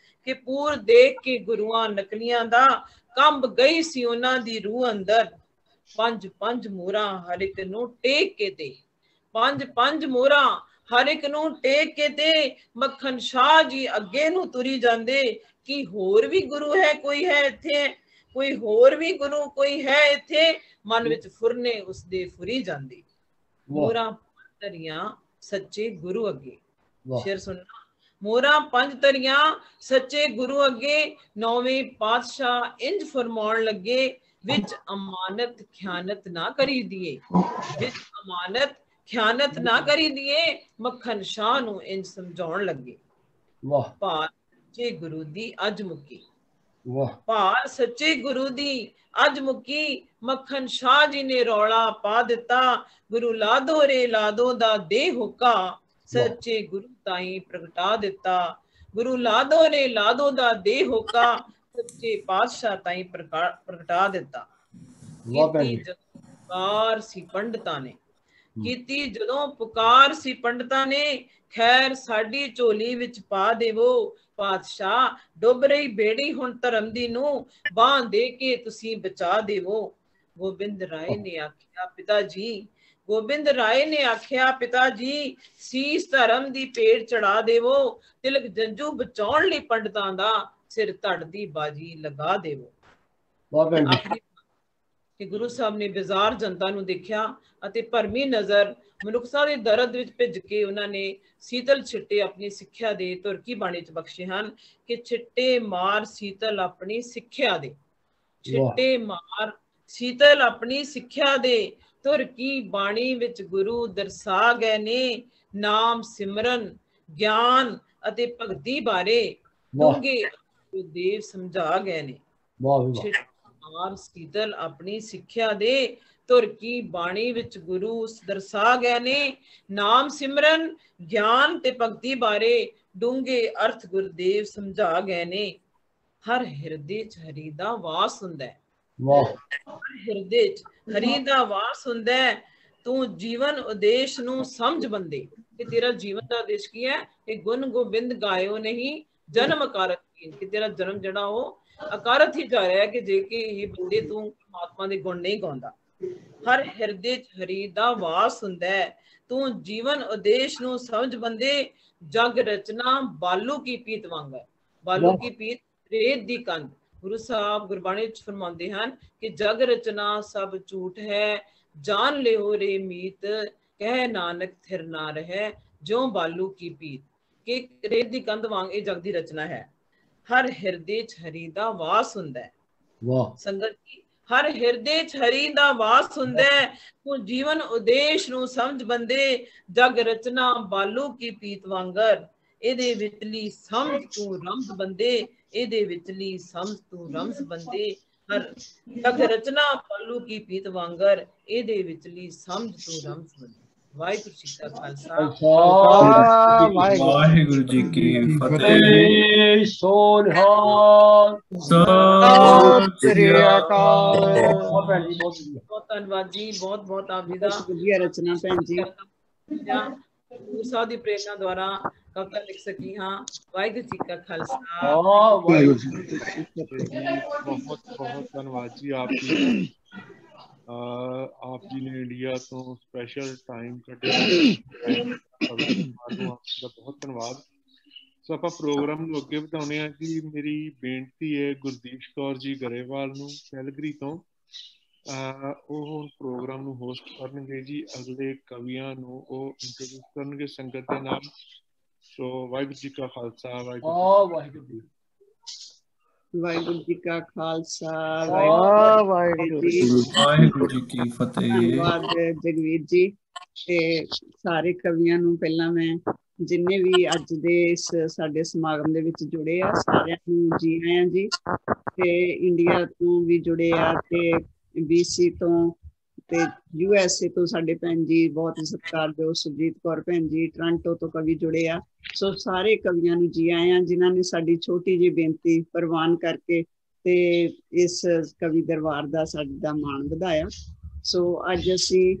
ਕਿ ਪੂਰ ਦੇਖ ਕੇ ਗੁਰੂਆਂ ਨਕਲੀਆਂ ਦਾ ਕੰਬ ਗਈ ਸੀ ਉਹਨਾਂ ਦੀ ਰੂਹ ਅੰਦਰ। ਪੰਜ ਪੰਜ ਮੋਹਰਾਂ ਹਰ ਇੱਕ ਨੂੰ ਟੇਕ ਕੇ ਤੇ, ਪੰਜ ਪੰਜ ਮੋਹਰਾਂ ਹਰ ਇੱਕ ਨੂੰ ਟੇਕ ਕੇ ਤੇ ਮੱਖਣ ਸ਼ਾਹ ਜੀ ਅੱਗੇ ਨੂੰ ਤੁਰੀ ਜਾਂਦੇ ਕਿ ਹੋਰ ਵੀ ਗੁਰੂ ਹੈ ਕੋਈ ਹੈ ਇੱਥੇ, ਕੋਈ ਹੋਰ ਵੀ ਗੁਰੂ ਕੋਈ ਹੈ ਇੱਥੇ। ਮਨ ਵਿੱਚ ਫੁਰਨੇ ਉਸਦੇ ਫੁਰੀ ਜਾਂਦੇ। ਮੋਹਰਾਂ ਧਰੀਆਂ ਸੱਚੇ ਗੁਰੂ ਅੱਗੇ। ਸ਼ੇਰ ਸੁਣਨਾ। ਮੋਹਰਾਂ ਪੰਜ ਧਰੀਆਂ ਸੱਚੇ ਗੁਰੂ ਅੱਗੇ, ਨੌਵੇਂ ਪਾਤਸ਼ਾਹ ਇੰਜ ਫਰਮਾਉਣ ਲੱਗੇ, ਵਿੱਚ ਅਮਾਨਤ ਖਿਆਨਤ ਨਾ ਕਰੀ ਦੀਏ, ਵਿੱਚ ਅਮਾਨਤ ਖਿਆਨਤ ਨਾ ਕਰੀ ਦੀਏ। ਮੱਖਣ ਸ਼ਾਹ ਨੂੰ ਇੰਜ ਸਮਝਾਉਣ ਲੱਗੇ। ਭਾਲ ਸੱਚੇ ਗੁਰੂ ਦੀ ਅੱਜ ਮੁੱਕੀ, ਭਾਲ ਸੱਚੇ ਗੁਰੂ ਦੀ ਅੱਜ ਮੁੱਕੀ। ਮੱਖਣ ਸ਼ਾਹ ਜੀ ਨੇ ਰੌਲਾ ਪਾ ਦਿੱਤਾ, ਗੁਰੂ ਲਾਦੋ ਰੇ ਲਾਦੋ ਦਾ ਦੇ ਹੁਕਾ, ਸੱਚੇ ਗੁਰੂ ਤਾਈ ਪ੍ਰਗਟਾ ਦਿੱਤਾ। ਗੁਰੂ ਲਾਦੋ ਨੇ ਲਾਦੋ ਦਾ ਦੇ ਹੋਕਾ, ਸੱਚੇ ਪਾਤਸ਼ਾਹ ਤਾਈ ਪ੍ਰਗਟਾ ਦਿੱਤਾ। ਕੀਤੀ ਜਦੋਂ ਪੁਕਾਰ ਸੀ ਪੰਡਤਾਂ ਨੇ, ਕੀਤੀ ਜਦੋਂ ਪੁਕਾਰ ਸੀ ਪੰਡਤਾਂ ਨੇ, ਖੈਰ ਸਾਡੀ ਝੋਲੀ ਵਿੱਚ ਪਾ ਦੇਵੋ। ਪਾਤਸ਼ਾਹ ਡੁੱਬ ਰਹੀ ਬੇੜੀ ਹੁਣ ਧਰਮ ਦੀ ਨੂੰ, ਬਾਂਹ ਦੇ ਕੇ ਤੁਸੀਂ ਬਚਾ ਦੇਵੋ। ਗੋਬਿੰਦ ਰਾਏ ਨੇ ਆਖਿਆ ਪਿਤਾ ਜੀ, ਗੋਬਿੰਦ ਰਾਏ ਨੇ ਆਖਿਆ ਪਿਤਾ ਜੀ, ਸੀਸ ਧਰਮ ਦੀ ਪੇੜ ਚੜਾ ਦੇਵੋ। ਤਿਲਕ ਜੰਜੂ ਬਚਾਉਣ ਲਈ ਪੰਡਤਾਂ ਦਾ, ਸਿਰ ਧੜ ਦੀ ਬਾਜੀ ਲਗਾ ਦੇਵੋ। ਕਿ ਗੁਰੂ ਸਾਹਿਬ ਨੇ ਬਜ਼ਾਰ ਜਨਤਾ ਨੂੰ ਦੇਖਿਆ ਅਤੇ ਭਰਮੀ ਨਜ਼ਰ ਮਨੁੱਖਤਾ ਦੇ ਦਰਦ ਵਿੱਚ ਭਿੱਜ ਕੇ ਉਹਨਾਂ ਨੇ ਸੀਤਲ ਛਿੱਟੇ ਆਪਣੀ ਸਿੱਖਿਆ ਦੇ ਤੁਰਕੀ ਬਾਣੀ ਚ ਬਖਸ਼ੇ ਹਨ ਕਿ ਛਿੱਟੇ ਮਾਰ ਸੀਤਲ ਆਪਣੀ ਸਿੱਖਿਆ ਦੇ, ਛਿੱਟੇ ਮਾਰ ਸੀਤਲ ਆਪਣੀ ਸਿੱਖਿਆ ਦੇ। ਤੁਰਕੀ ਬਾਣੀ ਵਿੱਚ ਗੁਰੂ ਦਰਸਾ ਗਏ ਨੇ, ਨਾਮ ਸਿਮਰਨ ਗਿਆਨ ਅਤੇ ਭਗਤੀ ਬਾਰੇ ਡੂੰਘੇ ਗੁਰਦੇਵ ਸਮਝਾ ਗਏ ਨੇ। ਮਾਰ ਸੀਤਲ ਆਪਣੀ ਸਿੱਖਿਆ ਦੇ, ਤੁਰਕੀ ਬਾਣੀ ਵਿੱਚ ਗੁਰੂ ਦਰਸਾ ਗਏ ਨੇ, ਨਾਮ ਸਿਮਰਨ ਗਿਆਨ ਤੇ ਭਗਤੀ ਬਾਰੇ ਡੂੰਘੇ ਅਰਥ ਗੁਰਦੇਵ ਸਮਝਾ ਗਏ ਨੇ। ਹਰ ਹਿਰਦੇ ਚ ਹਰੀ ਦਾ ਵਾਸ ਹੁੰਦਾ ਹੈ, ਹਰ ਹਿਰਦੇ ਚ ਹਰੀ ਦਾ ਵਾਸ ਹੁੰਦਾ ਹੈ। ਤੂੰ ਜੀਵਨ ਉਦੇਸ਼ ਨੂੰ ਸਮਝ ਬੰਦੇ ਕਿ ਤੇਰਾ ਜੀਵਨ ਦਾ ਉਦੇਸ਼ ਕੀ ਹੈ, ਕਿ ਗੁਣ ਗੋਬਿੰਦ ਗਾਇਓ ਨਹੀਂ ਜਨਮ ਅਕਾਰਤ ਕੀਨ, ਕਿ ਤੇਰਾ ਜਨਮ ਜਿਹੜਾ ਉਹ ਅਕਾਰਤ ਹੀ ਜਾ ਰਿਹਾ ਕਿ ਜੇ ਕਿ ਇਹ ਬੰਦੇ ਤੂੰ ਪਰਮਾਤਮਾ ਦੇ ਗੁਣ ਨਹੀਂ ਗਾਉਂਦਾ। ਹਰ ਹਿਰਦੇ ਚ ਹਰੀ ਦਾ ਵਾਸ ਹੁੰਦਾ ਹੈ। ਤੂੰ ਜੀਵਨ ਉਦੇਸ਼ ਨੂੰ ਸਮਝ ਬੰਦੇ, ਜਗ ਰਚਨਾ ਬਾਲੂ ਕੀ ਪੀਤ ਵਾਂਗ ਹੈ। ਬਾਲੂ ਕੀ ਪੀਤ ਰੇਤ ਦੀ ਕੰਧ। ਗੁਰੂ ਸਾਹਿਬ ਗੁਰਬਾਣੀ ਵਿੱਚ ਫਰਮਾਉਂਦੇ ਹਨ ਕਿ ਜਗ ਰਚਨਾ ਸਭ ਝੂਠ ਹੈ, ਜਾਣ ਲਿਓ ਰੇ ਮੀਤ, ਕਹਿ ਨਾਨਕ ਥਿਰ ਨਾ ਰਹਿ ਜਿਉ ਬਾਲੂ ਕੀ ਪੀਤ। ਕਿ ਰੇਤ ਦੀ ਕੰਧ ਵਾਂਗ ਇਹ ਜਗ ਦੀ ਰਚਨਾ ਹੈ। ਹਰ ਹਿਰਦੇ ਚ ਹਰੀ ਦਾ ਵਾਸ ਹੁੰਦਾ ਹੈ। ਸੰਗਤ ਜੀ, ਹਰ ਹਿਰਦੇ ਚ ਹਰੀ ਦਾ ਵਾਸ ਹੁੰਦਾ ਹੈ। ਤੂੰ ਜੀਵਨ ਉਦੇਸ਼ ਨੂੰ ਸਮਝ ਬੰਦੇ, ਜਗ ਰਚਨਾ ਬਾਲੂ ਕੀ ਪੀਤ ਵਾਂਗਰ। ਇਹਦੇ ਵਿਚਲੀ ਸਮਝ ਤੂੰ ਰਮਜ਼ ਬੰਦੇ, ਇਹਦੇ ਵਿਚਲੀ ਸਮਝ ਤੂੰ ਰਮਜ਼ ਬੰਦੇ। ਹਰ ਜਗ ਰਚਨਾ ਬਾਲੂ ਕੀ ਪੀਤ ਵਾਂਗਰ, ਇਹਦੇ ਵਿਚਲੀ ਸਮਝ ਤੂੰ ਰਮਜ਼ ਬੰਦੇ। ਵਾਹਿਗੁਰੂ ਜੀ ਕਾ ਖਾਲਸਾ ਵਾਹਿਗੁਰੂ ਜੀ ਕੀ ਫਤਿਹ। ਫਤਿਹ ਸੋਨਹਾਲ ਸਤਿ ਸ੍ਰੀ ਅਕਾਲ। ਬਹੁਤ ਭੈਣ ਜੀ ਬਹੁਤ ਵਧੀਆ। ਬਹੁਤ ਧੰਨਵਾਦ ਜੀ, ਬਹੁਤ ਬਹੁਤ ਆਪ ਜੀ ਦਾ। ਬਹੁਤ ਵਧੀਆ ਰਚਨਾ ਭੈਣ ਜੀ। ਗੁਰੂ ਸਾਹਿਬ ਦੀ ਪ੍ਰੇਰਣਾ ਦੁਆਰਾ ਕਵਿਤਾ ਲਿਖ ਸਕੀ ਹਾਂ। ਵਾਹਿਗੁਰੂ ਜੀ ਕਾ ਖਾਲਸਾ ਵਾਹਿਗੁਰੂ ਜੀ ਜੀ ਬਹੁਤ ਬਹੁਤ ਧੰਨਵਾਦ ਜੀ ਆਪ ਜੀ ਦਾ। ਆਪ ਜੀ ਨੇ ਇੰਡੀਆ ਤੋਂ ਸਪੈਸ਼ਲ ਟਾਈਮ ਕੱਢਿਆ। ਤੁਹਾਨੂੰ ਆਪ ਜੀ ਦਾ ਬਹੁਤ ਧੰਨਵਾਦ। ਸੋ ਆਪਾਂ ਪ੍ਰੋਗਰਾਮ ਨੂੰ ਅੱਗੇ ਵਧਾਉਂਦੇ ਹਾਂ ਜੀ। ਮੇਰੀ ਬੇਨਤੀ ਹੈ ਗੁਰਦੀਸ਼ ਕੌਰ ਜੀ ਗਰੇਵਾਲ ਨੂੰ ਕੈਲਗਰੀ ਤੋਂ। ਉਹ ਹੁਣ ਪ੍ਰੋਗਰਾਮ ਨੂੰ ਹੋਸਟ ਕਰਨਗੇ ਜੀ। ਅਗਲੇ ਕਵੀਆਂ ਨੂੰ ਉਹ ਇੰਟਰੋਡਿਊਸ ਕਰਨਗੇ ਸੰਗਤ ਦੇ ਨਾਲ। ਸੋ ਵਾਹਿਗੁਰੂ ਜੀ ਕਾ ਖਾਲਸਾ ਵਾਹਿਗੁਰੂ ਜੀ। ਵਾਹਿਗੁਰੂ ਜੀ ਕਾ ਖਾਲਸਾ ਵਾਹਿਗੁਰੂ ਜੀ ਕੀ ਫਤਿਹ। ਧੰਨਵਾਦ ਜਗਵੀਰ ਜੀ ਤੇ ਸਾਰੇ ਕਵੀਆਂ ਨੂੰ। ਪਹਿਲਾਂ ਮੈਂ ਜਿੰਨੇ ਵੀ ਅੱਜ ਦੇ ਇਸ ਸਾਡੇ ਸਮਾਗਮ ਦੇ ਵਿੱਚ ਜੁੜੇ ਆ ਸਾਰਿਆਂ ਨੂੰ ਜੀ ਆਇਆਂ ਜੀ। ਤੇ ਇੰਡੀਆ ਤੋਂ ਵੀ ਜੁੜੇ ਆ ਤੇ BC ਤੋਂ ਤੇ USA ਤੋਂ ਸਾਡੇ ਭੈਣ ਜੀ ਬਹੁਤ ਹੀ ਸਤਿਕਾਰਯੋਗ ਸੁਰਜੀਤ ਕੌਰ ਭੈਣ ਜੀ ਟੋਰਾਂਟੋ ਤੋਂ ਕਵੀ ਜੁੜੇ ਆ। ਸੋ ਸਾਰੇ ਕਵੀਆਂ ਨੂੰ ਜੀ ਆਇਆਂ ਜਿਨ੍ਹਾਂ ਨੇ ਸਾਡੀ ਛੋਟੀ ਜਿਹੀ ਬੇਨਤੀ ਪ੍ਰਵਾਨ ਕਰਕੇ ਤੇ ਇਸ ਕਵੀ ਦਰਬਾਰ ਦਾ ਸਾਡਾ ਮਾਣ ਵਧਾਇਆ। ਸੋ ਅੱਜ ਅਸੀਂ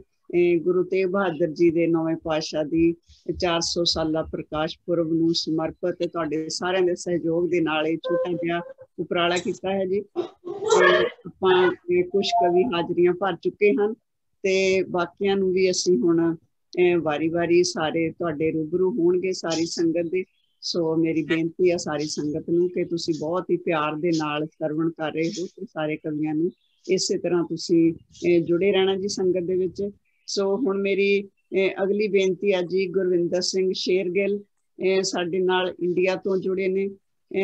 ਗੁਰੂ ਤੇਗ ਬਹਾਦਰ ਜੀ ਦੇ 9ਵੇਂ ਪਾਤਸ਼ਾਹ ਦੀ 400 ਸਾਲਾ ਪ੍ਰਕਾਸ਼ ਪੁਰਬ ਨੂੰ ਸਮਰਪਿਤ ਤੁਹਾਡੇ ਸਾਰਿਆਂ ਦੇ ਸਹਿਯੋਗ ਦੇ ਨਾਲ ਇਹ ਛੋਟਾ ਜਿਹਾ ਉਪਰਾਲਾ ਕੀਤਾ ਹੈ ਜੀ। ਤੇ ਆਪਾਂ ਕੁਝ ਕਵੀ ਹਾਜ਼ਰੀਆਂ ਭਰ ਚੁੱਕੇ ਹਨ ਤੇ ਬਾਕੀਆਂ ਨੂੰ ਵੀ ਅਸੀਂ ਹੁਣ ਵਾਰੀ-ਵਾਰੀ ਸਾਰੇ ਤੁਹਾਡੇ ਰੂਬਰੂ ਹੋਣਗੇ ਸਾਰੀ ਸੰਗਤ ਦੇ। ਸੋ ਮੇਰੀ ਬੇਨਤੀ ਆ ਸਾਰੀ ਸੰਗਤ ਨੂੰ ਕਿ ਤੁਸੀਂ ਬਹੁਤ ਹੀ ਪਿਆਰ ਦੇ ਨਾਲ ਸਰਵਣ ਕਰ ਰਹੇ ਹੋ ਤੇ ਸਾਰੇ ਕਵੀਆਂ ਨੂੰ ਇਸੇ ਤਰ੍ਹਾਂ ਤੁਸੀਂ ਜੁੜੇ ਰਹਿਣਾ ਜੀ ਸੰਗਤ ਦੇ ਵਿੱਚ। ਸੋ ਹੁਣ ਮੇਰੀ ਅਗਲੀ ਬੇਨਤੀ ਆ ਜੀ ਗੁਰਵਿੰਦਰ ਸਿੰਘ ਸ਼ੇਰਗਿੱਲ ਸਾਡੇ ਨਾਲ ਇੰਡੀਆ ਤੋਂ ਜੁੜੇ ਨੇ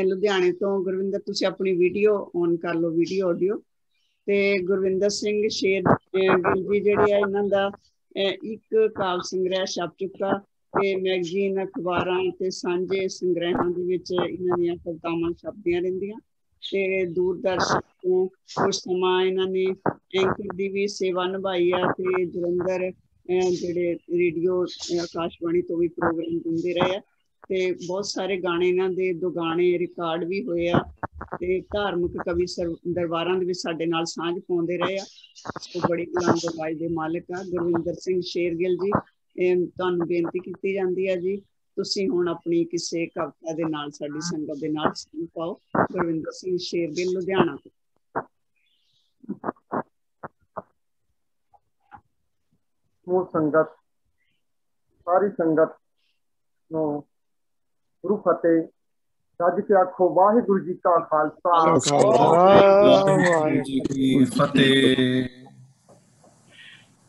ਲੁਧਿਆਣੇ ਤੋਂ। ਗੁਰਵਿੰਦਰ ਤੁਸੀਂ ਆਪਣੀ ਵੀਡੀਓ ਔਨ ਕਰ ਲਓ, ਵੀਡੀਓ ਆਡੀਓ। ਤੇ ਗੁਰਵਿੰਦਰ ਸਿੰਘ ਸ਼ੇਰਗਿੱਲ ਜੀ ਜਿਹੜੇ ਆ ਇਹਨਾਂ ਦਾ ਇੱਕ ਕਾਵਿ ਸੰਗ੍ਰਹਿ ਛਪ ਚੁੱਕਾ ਤੇ ਮੈਗਜ਼ੀਨ ਅਖਬਾਰਾਂ ਤੇ ਸਾਂਝੇ ਸੰਗ੍ਰਹਿਾਂ ਦੇ ਵਿੱਚ ਇਹਨਾਂ ਦੀਆਂ ਕਵਿਤਾਵਾਂ ਛਪਦੀਆਂ ਰਹਿੰਦੀਆਂ। ਤੇ ਦੂਰਦਰਸ਼ਨ ਤੋਂ ਕੁਝ ਸਮਾਂ ਇਹਨਾਂ ਨੇ ਐਂਕਰ ਦੀ ਵੀ ਸੇਵਾ ਨਿਭਾਈ ਆ ਤੇ ਜਲੰਧਰ ਜਿਹੜੇ ਰੇਡੀਓ ਆਕਾਸ਼ਵਾਣੀ ਤੋਂ ਵੀ ਪ੍ਰੋਗਰਾਮ ਦਿੰਦੇ ਰਹੇ ਆ। ਤੇ ਬਹੁਤ ਸਾਰੇ ਗਾਣੇ ਇਹਨਾਂ ਦੇ ਦੁਗਾਣੇ ਰਿਕਾਰਡ ਵੀ ਹੋਏ ਆ ਤੇ ਧਾਰਮਿਕ ਕਵੀ ਦਰਬਾਰਾਂ ਦੇ ਵਿੱਚ ਸਾਡੇ ਨਾਲ ਸਾਂਝ ਪਾਉਂਦੇ ਰਹੇ ਆ। ਸੋ ਬੜੀ ਬੁਲੰਦ ਆਵਾਜ਼ ਦੇ ਮਾਲਕ ਆ ਗੁਰਵਿੰਦਰ ਸਿੰਘ ਸ਼ੇਰਗਿੱਲ ਜੀ। ਤੁਹਾਨੂੰ ਬੇਨਤੀ ਕੀਤੀ ਜਾਂਦੀ ਹੈ ਜੀ ਤੁਸੀਂ ਹੁਣ ਆਪਣੀ ਕਿਸੇ ਕਵਿਤਾ ਦੇ ਨਾਲ ਸਾਡੀ ਸੰਗਤ ਦੇ ਨਾਲ ਸਾਂਝ ਪਾਓ। ਗੁਰਵਿੰਦਰ ਸਿੰਘ ਸ਼ੇਰਗਿੱਲ ਲੁਧਿਆਣਾ ਤੋਂ। ਸਮੂਹ ਸੰਗਤ ਸਾਰੀ ਸੰਗਤ ਨੂੰ ਗੁਰੂ ਫਤਿਹ। ਰੱਜ ਕੇ ਆਖੋ ਵਾਹਿਗੁਰੂ ਜੀ ਕਾ ਖਾਲਸਾ ਵਾਹਿਗੁਰੂ ਜੀ ਕੀ ਫਤਿਹ।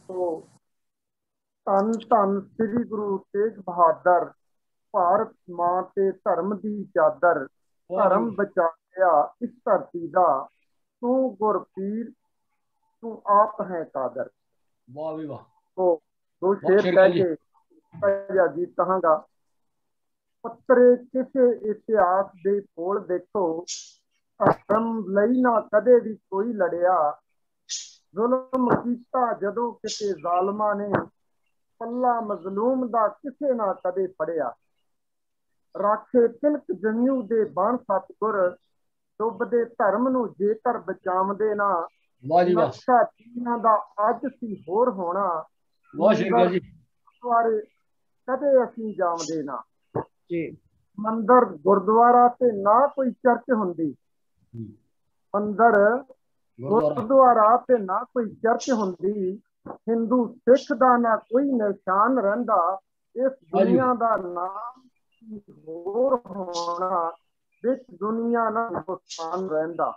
ਸੋ ਧੰਨ ਧੰਨ ਸ੍ਰੀ ਗੁਰੂ ਤੇਗ ਬਹਾਦਰ ਭਾਰਤ ਮਾਂ ਤੇ ਧਰਮ ਦੀ ਚਾਦਰ ਧਰਮ ਬਚਾਇਆ ਇਸ ਧਰਤੀ ਦਾ ਤੂੰ ਗੁਰਪੀਰ ਤੂੰ ਆਪ ਹੈ ਕਾਦਰ। ਵਾਹ ਵੀ ਵਾਹ। ਦੋ ਸ਼ੇਰ ਕਹਿ ਕੇ ਗੀਤ ਕਹਾਂਗਾ। ਪੱਤਰੇ ਕਿਸੇ ਇਤਿਹਾਸ ਦੇ ਕੋਲ ਦੇਖੋ ਧਰਮ ਲਈ ਨਾ ਕਦੇ ਵੀ ਕੋਈ ਲੜਿਆ। ਜ਼ੁਲਮ ਕੀਤਾ ਜਦੋਂ ਕਿਤੇ ਜ਼ਾਲਮਾਂ ਨੇ ਪੱਲਾ ਮਜ਼ਲੂਮ ਦਾ ਕਿਸੇ ਨਾ ਕਦੇ ਫੜਿਆ। ਰਾਖੇ ਤਿਲਕ ਜੰਗੂ ਦੇ ਬਣ ਸਤਿਗੁਰ ਡੁੱਬਦੇ ਧਰਮ ਨੂੰ ਜੇਕਰ ਬਚਾਉਂਦੇ ਨਾ। ਨਕਸ਼ਾ ਚੀਨਾਂ ਦਾ ਅੱਜ ਸੀ ਹੋਰ ਹੋਣਾ ਦੁਆਰੇ ਕਦੇ ਅਸੀਂ ਜਾਣਦੇ ਨਾ। ਮੰਦਰ ਗੁਰਦੁਆਰਾ ਤੇ ਨਾ ਕੋਈ ਚਰਚ ਹੁੰਦੀ। ਮੰਦਰ ਗੁਰਦੁਆਰਾ ਤੇ ਨਾ ਕੋਈ ਚਰਚ ਹੁੰਦੀ। ਹਿੰਦੂ ਸਿੱਖ ਦਾ ਨਾ ਕੋਈ ਨਿਸ਼ਾਨ ਰਹਿੰਦਾ। ਇਸ ਦੁਨੀਆ ਦਾ ਨਾਮ ਹੋਰ ਹੋਣਾ ਵਿੱਚ ਦੁਨੀਆ ਨਾਲ ਹਿੰਦੁਸਤਾਨ ਰਹਿੰਦਾ।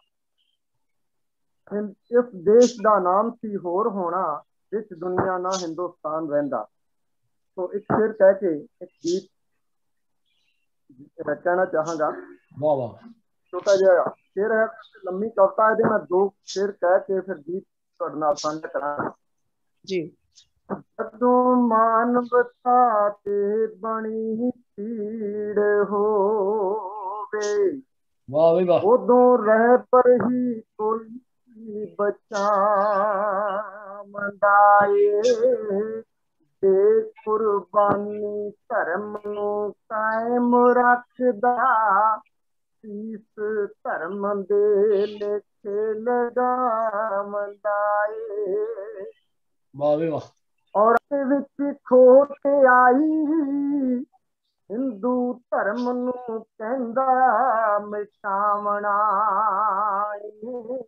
ਇਸ ਦੇਸ਼ ਦਾ ਨਾਮ ਸੀ ਹੋਰ ਹੋਣਾ ਵਿੱਚ ਦੁਨੀਆ ਨਾਲ ਹਿੰਦੁਸਤਾਨ ਰਹਿੰਦਾ। ਸੋ ਇੱਕ ਸ਼ੇਰ ਕਹਿ ਕੇ ਇੱਕ ਗੀਤ ਕਹਿਣਾ ਚਾਹਾਂਗਾ। ਵਾਹ ਵਾਹ। ਛੋਟਾ ਜਿਹਾ ਸ਼ੇਰ ਹੈ, ਲੰਮੀ ਕਵਿਤਾ ਇਹਦੇ ਮੈਂ ਦੋ ਸ਼ੇਰ ਕਹਿ ਕੇ ਫਿਰ ਗੀਤ ਤੁਹਾਡੇ ਨਾਲ ਸਾਂਝਾ ਕਰਾਂਗਾ ਜੀ। ਜਦੋਂ ਮਾਨਵਤਾ ਤੇ ਬਣੀ ਪੀੜ ਹੋਵੇ ਵਾਹ ਵੀ ਵਾਹ। ਉਦੋਂ ਰਹਿ ਪਰ ਹੀ ਕੋਈ ਬਚਾਉਂਦਾ ਏ। ਤੇ ਕੁਰਬਾਨੀ ਧਰਮ ਨੂੰ ਕਾਇਮ ਰੱਖਦਾ, ਸੀਸ ਧਰਮ ਦੇ ਲੇਖੇ ਲਗਾਵੰਦਾ ਏ। ਵਾਹ ਵੇ ਵਾਹ। ਔਰ ਵਿੱਚ ਖੋਟ ਆਈ ਹਿੰਦੂ ਧਰਮ ਨੂੰ ਕਹਿੰਦਾ ਮਿਟਾਵਣਾ ਏ।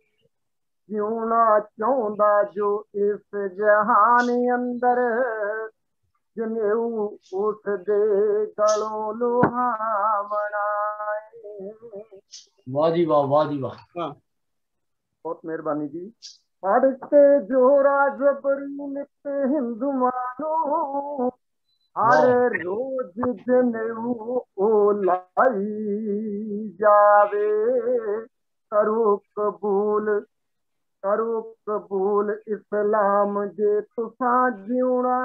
ਜਿਉਣਾ ਚਾਹੁੰਦਾ ਜੋ ਇਸ ਜਹਾਨ ਅੰਦਰ, ਜਨੇਊ ਉਸ ਦੇ ਗਲੋਂ ਲੁਹਾਵਣਾ ਏ। ਵਾਹ ਜੀ ਵਾਹ, ਵਾਹ ਜੀ ਵਾਹ। ਬਹੁਤ ਮਿਹਰਬਾਨੀ ਜੀ। ਪੜ ਕੇ ਜੋਰਾ ਜਬਰੀ ਨਿਤ ਹਿੰਦੂਆਂ ਨੂੰ, ਹਰ ਰੋਜ਼ ਜਨੇਊ ਉਹ ਲਾਈ ਜਾਵੇ। ਕਰੋ ਕਬੂਲ, ਕਰੋ ਕਬੂਲ ਇਸਲਾਮ ਜੇ ਤੁਸਾਂ ਜਿਉਣਾ,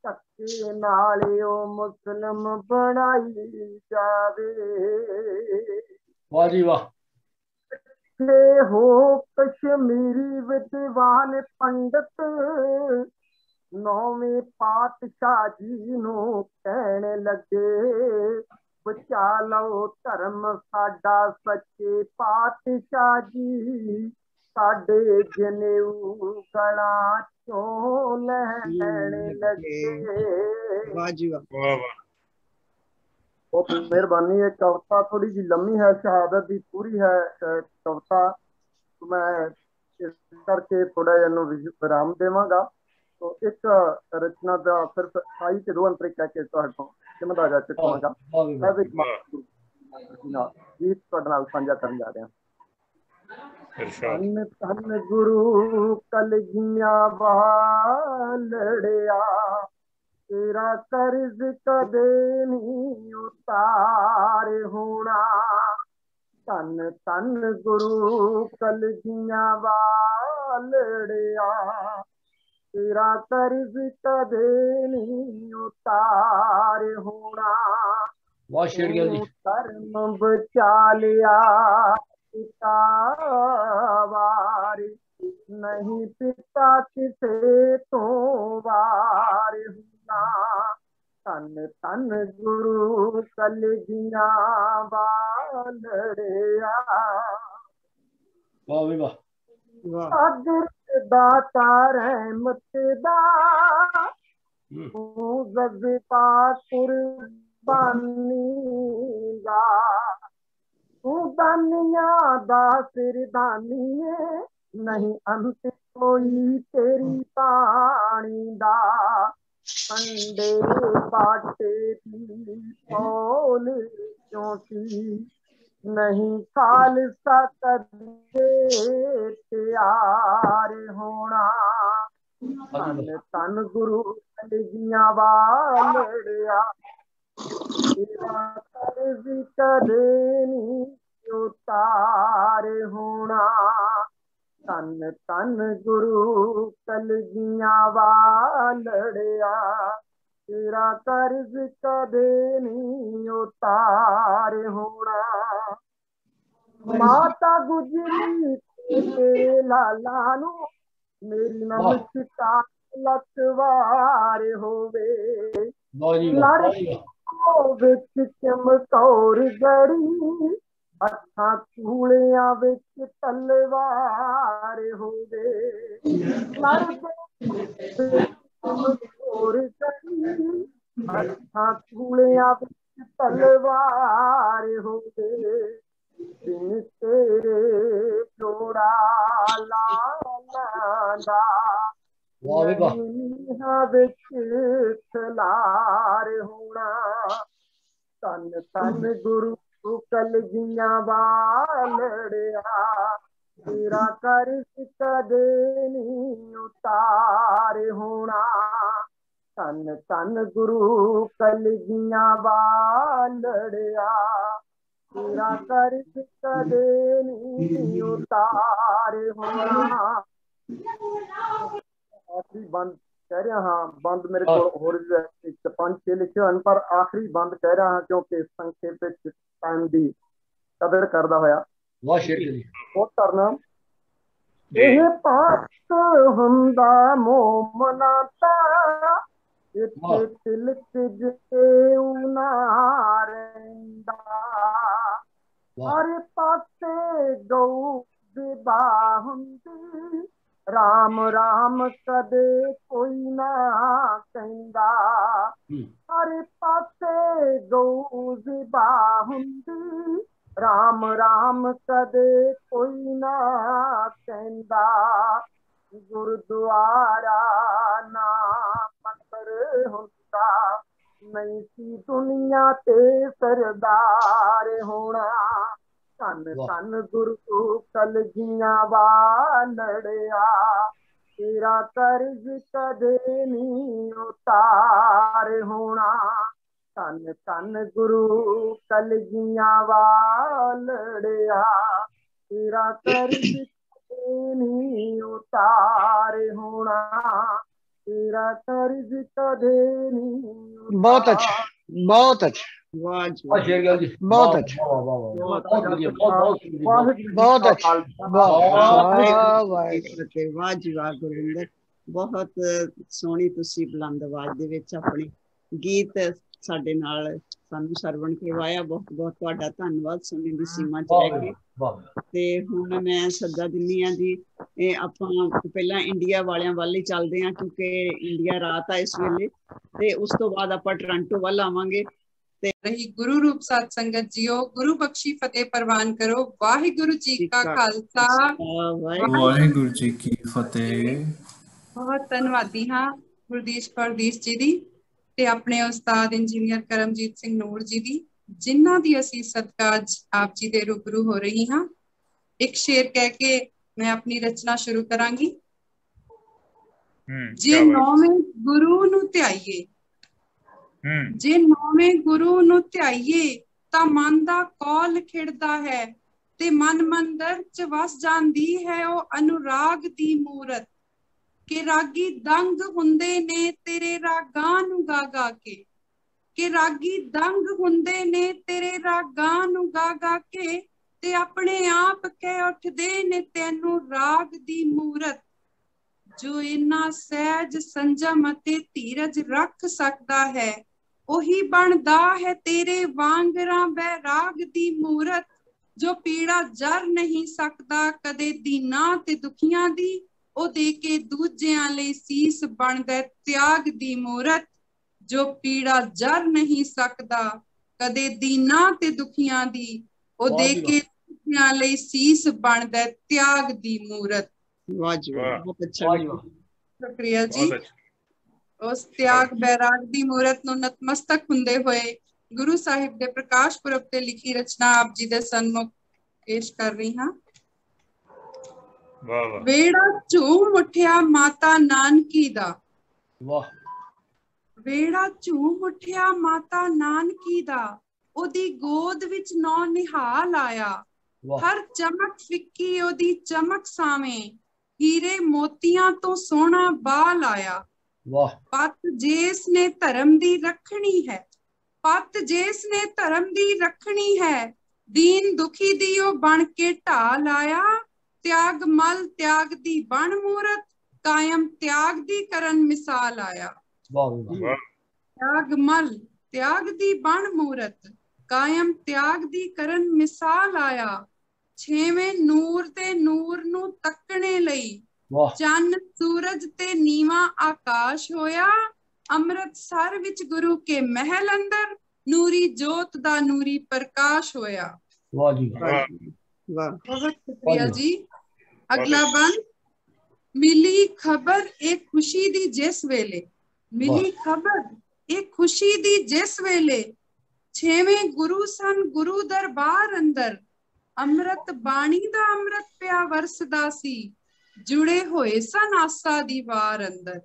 ਧੱਕੇ ਨਾਲ ਉਹ ਮੁਸਲਮ ਬਣਾਈ ਜਾਵੇ। ਵਾਹ ਜੀ ਵਾਹ। ਹੋ ਕਸ਼ਮੀਰੀ ਵਿਦਵਾਨ ਪੰਡਤ, ਨੌਵੇਂ ਪਾਤਸ਼ਾਹ ਜੀ ਨੂੰ ਕਹਿਣ ਲੱਗੇ, ਬਚਾ ਲਓ ਧਰਮ ਸਾਡਾ ਸੱਚੇ ਪਾਤਸ਼ਾਹ ਜੀ, ਸਾਡੇ ਜਨੇਊ ਗਲਾਂ ਚੋਂ ਲੈਣ ਲੱਗੇ। ਵਾਹ ਜੀ ਵਾਹ। ਵਾਹ ਵਾਹ। बहुत मेहरबानी है। कविता थोड़ी जी लम्बी है, शहादत की पूरी है कविता, तो मैं इस करके थोड़ा इन्हू विराम देवांगा। तो एक रचना का सिर्फ आई के 2 अंतरिक कह के जिम्मेदार चुकांगा। मैं भी गीत तुहाडे नाल साझा करन जा रहा। धन धन गुरु कलगियां वालड़िया, तेरा कर्ज कदे नहीं उतार होना। धन धन गुरु कलगियां वालड़िया, तेरा कर्ज कदे नहीं उतार होना। धर्म बचा लिया पिता वार, नहीं पिता किसे तो वार होना। धन धन गुरु कलगियां वालड़िया। वाह भी वाह। सागर दाता रहमत दा, तू जज़बा कुर्बानी दा, तू दानियां दा सिरदानी है, नहीं अंत कोई तेरी पानी दा। अंडे बाटे दी पौल चौंकी, नहीं खालसा कदे तैयार होना। धन धन गुरु कलगियां वालड़िया, तेरा कर्ज कदे नहीं उतार होना। धन धन गुरु कलगियां वालड़िया, तेरा कर्ज कदे नहीं उतार होना। माता गुजरी तेरे लाला नू, मेरी नमस्कार लतवार होवे। विच चमकौर गड़ी, हत्थां चूलियां विच तलवार होवे। चमकौर गड़ी, हत्थां चूलियां विच तलवार होवे। दिन तेरे जोड़ा लाला नीहा विच खलार होना। धन धन गुरु कलगियां वालड़िया, तेरा कर्ज कदे नहीं उतार होना। धन धन गुरु कलगियां वालड़िया, तेरा कर्ज कदे नहीं उतार होना। आखिरी बंद कह रहा हाँ, बंद मेरे को होर 5-6 लिखे हैं, पर आखिरी बंद कह रहा हाँ क्योंकि संक्षेप टाइम की कदर करदा होया। बहुत करना ਇਹ ਪਾਕ ਹੁੰਦਾ ਮੋਮਨਾ ਤਾ, इत्थे तिलक जेऊ ना रहिंदा हर पासे गऊ बिबा हुंदी राम राम कदे कोई ना कहंदा हर पासे गऊ बिबा हुंदी राम राम कदे कोई ना कहंदा गुरुद्वारा ना मंदिर हुंदा नहीं सी दुनिया ते सरदार होना धन धन गुरु कलगियां वालड़िया तेरा कर्ज कदे नहीं उतार होना धन धन गुरु कलगियां वालड़िया तेरा कर्ज कदे नहीं उतार होना तेरा कर्ज कदे नहीं बहुत अच्छा, बहुत अच्छा, बहुत अच्छा, बहुत अच्छा, वाह जी वाह गुरविंदर बहुत सोहनी तुसी बुलंद आवाज दे विच अपने गीत साडे नाल सानू सरवण करवाया बहुत बहुत तुहाडा धन्नवाद समय दी सीमा च रह के ते हुण मैं सद्दा दिन्नी आ जी ਆਪਾਂ ਪਹਿਲਾਂ ਇੰਡੀਆ ਵਾਲਿਆਂ ਵੱਲ ਹੀ ਚੱਲਦੇ ਹਾਂ ਕਿਉਂਕਿ ਇੰਡੀਆ ਰਾਤ ਆ ਇਸ ਵੇਲੇ ਤੇ ਉਸ ਤੋਂ ਬਾਅਦ ਆਪਾਂ ਟੋਰਾਂਟੋ ਵੱਲ ਆਵਾਂਗੇ ਤੇ ਰਹੀ ਗੁਰੂ ਰੂਪ ਸਤ ਸੰਗਤ ਜੀਓ ਗੁਰੂ ਬਖਸ਼ੀ ਫਤਿਹ ਪ੍ਰਵਾਨ ਕਰੋ ਵਾਹਿਗੁਰੂ ਜੀ ਕਾ ਖਾਲਸਾ ਵਾਹਿਗੁਰੂ ਜੀ ਕੀ ਫਤਿਹ। ਬਹੁਤ ਧੰਨਵਾਦੀ ਹਾਂ ਗੁਰਦੀਸ਼ ਪਰਦੀਸ਼ ਜੀ ਦੀ ਤੇ ਆਪਣੇ ਉਸਤਾਦ ਇੰਜੀਨੀਅਰ ਕਰਮਜੀਤ ਸਿੰਘ ਨੂਰ ਜੀ ਦੀ ਜਿਨ੍ਹਾਂ ਦੀ ਅਸੀਂ ਸਦਕਾ ਆਪ ਜੀ ਦੇ ਰੂਬਰੂ ਹੋ ਰਹੀ ਹਾਂ। ਇੱਕ ਸ਼ੇਰ ਕਹਿ ਕੇ मैं अपनी रचना शुरू करांगी। जे नौवें गुरु नू ध्याइए जे नौवें गुरु नू ध्याइए तां मन दा कौल खिड़दा है ते मन मंदिर च वस जांदी है ओ अनुराग दी मूरत के रागी दंग हुंदे ने तेरे रागां नू गा गा के रागी दंग हुंदे ने तेरे रागां नू गा गा के ते अपने आप कह उठदे ने तैनू राग दी मूरत जो इन्ना सहज संजम अते धीरज रख सकदा है ओही बनदा है तेरे वांगरा बैराग दी मूरत जो पीड़ा जर नहीं सकदा कदे दीना ते दुखियां दी ओ दे के दूजियां लई सीस बनदा त्याग दी मूरत जो पीड़ा जर नहीं सकदा कदे दीना ते दुखियां दी ओ दे के ਲਈ ਸੀਸ ਬਣਦਾ त्याग ਦੀ ਮੂਰਤ। ਵਾਹ ਜੀ ਵਾਹ ਬਹੁਤ ਅੱਛਾ ਸ਼ੁਕਰੀਆ ਜੀ। ਉਸ त्याग बैराग ਦੀ ਮੂਰਤ ਨੂੰ ਨਤਮਸਤਕ ਹੁੰਦੇ ਹੋਏ ਗੁਰੂ ਸਾਹਿਬ ਦੇ ਪ੍ਰਕਾਸ਼ ਪੁਰਬ ਤੇ ਲਿਖੀ ਰਚਨਾ ਆਪ ਜੀ ਦੇ ਸਨਮੁਖ ਪੇਸ਼ ਕਰ ਰਹੀ ਹਾਂ। ਵਾਹ ਵਾਹ। ਵੇੜਾ ਝੂਮ ਉੱਠਿਆ ਮਾਤਾ ਨਾਨਕੀ ਦਾ ਵਾਹ ਵੇੜਾ ਝੂਮ ਉੱਠਿਆ ਮਾਤਾ ਨਾਨਕੀ ਦਾ ਉਹਦੀ ਗੋਦ ਵਿੱਚ ਨੌ ਨਿਹਾਲ ਆਇਆ हर चमक फिक्की ओदी चमक सावें हीरे मोतियां तो सोना बाल आया पत जेस ने धर्म दी रखनी है पत जेस ने धर्म दी रखनी है दीन दुखी दी ओ बन के ढाल आया त्याग मल त्याग दी बन मूरत कायम त्याग दी करन मिसाल आया त्याग मल त्याग दी बन मूरत कायम त्याग दी करन मिसाल आया छेवें नूर ते नूर नू तकने लई चन्न सूरज ते नीवा आकाश होया अमृतसर विच गुरु के महल अंदर नूरी जोत दा नूरी प्रकाश होया। वाह जी वाह बहुत शुक्रिया जी। अगला बंद मिली खबर एक खुशी दी जिस वेले मिली खबर एक खुशी दी जिस वेले छेवें गुरु सन गुरु दरबार अंदर अमृत बाणी दा अमृत पिया वरसदा सी जुड़े होए सन आसा दी वार अंदर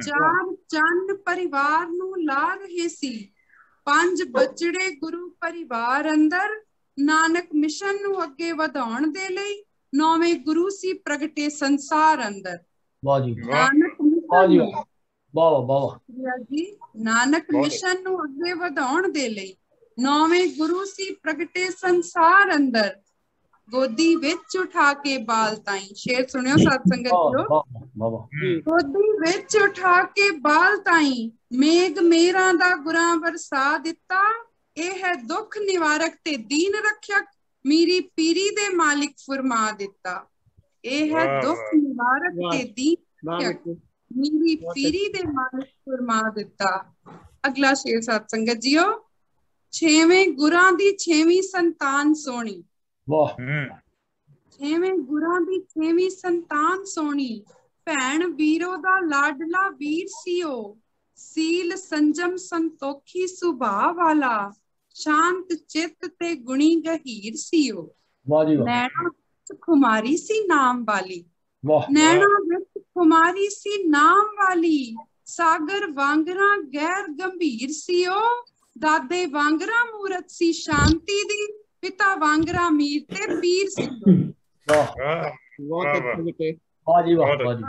चार चंद परिवार नू ला रहे सी पंज बचड़े गुरु परिवार अंदर नानक मिशन नू अगे वधाउण दे लई नौवें गुरु सी प्रगटे संसार अंदर नानक नानक मिशन नू अगे वधाउण दे लई नौवें गुरु सी प्रगटे संसार अंदर ਗੋਦੀ ਵਿੱਚ ਉਠਾ ਕੇ ਬਾਲ ਤਾਈ। ਸ਼ੇਰ ਸੁਣਿਓ ਸਾਧ ਸੰਗਤ ਜੀਓ। ਗੋਦੀ ਵਿੱਚ ਉਠਾ ਕੇ ਬਾਲ ਤਾਈ, ਮੇਘ ਮੇਰਾਂ ਦਾ ਗੁਰਾਂ ਵਰਸਾ ਦਿੱਤਾ। ਇਹ ਹੈ ਦੁੱਖ ਨਿਵਾਰਕ ਤੇ ਦੀਨ ਰੱਖਿਅਕ, ਮੇਰੀ ਪੀਰੀ ਦੇ ਮਾਲਿਕ ਫਰਮਾ ਦਿੱਤਾ। ਇਹ ਹੈ ਦੁੱਖ ਨਿਵਾਰਕ ਤੇ ਦੀਨ ਰੱਖਿਅਕ, ਮੇਰੀ ਪੀਰੀ ਦੇ ਮਾਲਿਕ ਫਰਮਾ ਦਿੱਤਾ। ਅਗਲਾ ਸ਼ੇਰ ਸਾਧ ਸੰਗਤ ਜੀਓ। ਛੇਵੇਂ ਗੁਰਾਂ ਦੀ ਛੇਵੀਂ ਸੰਤਾਨ ਸੋਹਣੀ। ਛੇਵੇਂ ਗੁਰਾਂ ਦੀ ਛੇਵੀਂ ਸੰਤਾਨ ਸੋਹਣੀ, ਭੈਣ ਵੀਰੋ ਦਾ ਲਾਡਲਾ ਵੀਰ ਸੀ ਉਹ। ਸੀਲ ਸੰਜਮ ਸੰਤੋਖੀ ਸੁਭਾਅ ਵਾਲਾ, ਸ਼ਾਂਤ ਚਿੱਤ ਤੇ ਗੁਣੀ ਗਹੀਰ ਸੀ ਉਹ। ਨੈਣਾ ਵਿੱਚ ਖੁਮਾਰੀ ਸੀ ਨਾਮ ਵਾਲੀ, ਨੈਣਾ ਵਿੱਚ ਖੁਮਾਰੀ ਸੀ ਨਾਮ ਵਾਲੀ। ਸਾਗਰ ਵਾਂਗਰਾ ਗੈਰ ਗੰਭੀਰ ਸੀ ਉਹ। ਦਾਦੇ ਵਾਂਗਰਾ ਮੂਰਤ ਸੀ ਸ਼ਾਂਤੀ ਦੀ, ਪਿਤਾ ਵਾਂਗਰਾ ਮੀਰ ਤੇ ਪੀਰ ਸੀ। ਬਹੁਤ ਅੱਛੇ ਬੇਟੇ, ਵਾਹ ਜੀ ਵਾਹ, ਵਾਹ ਜੀ।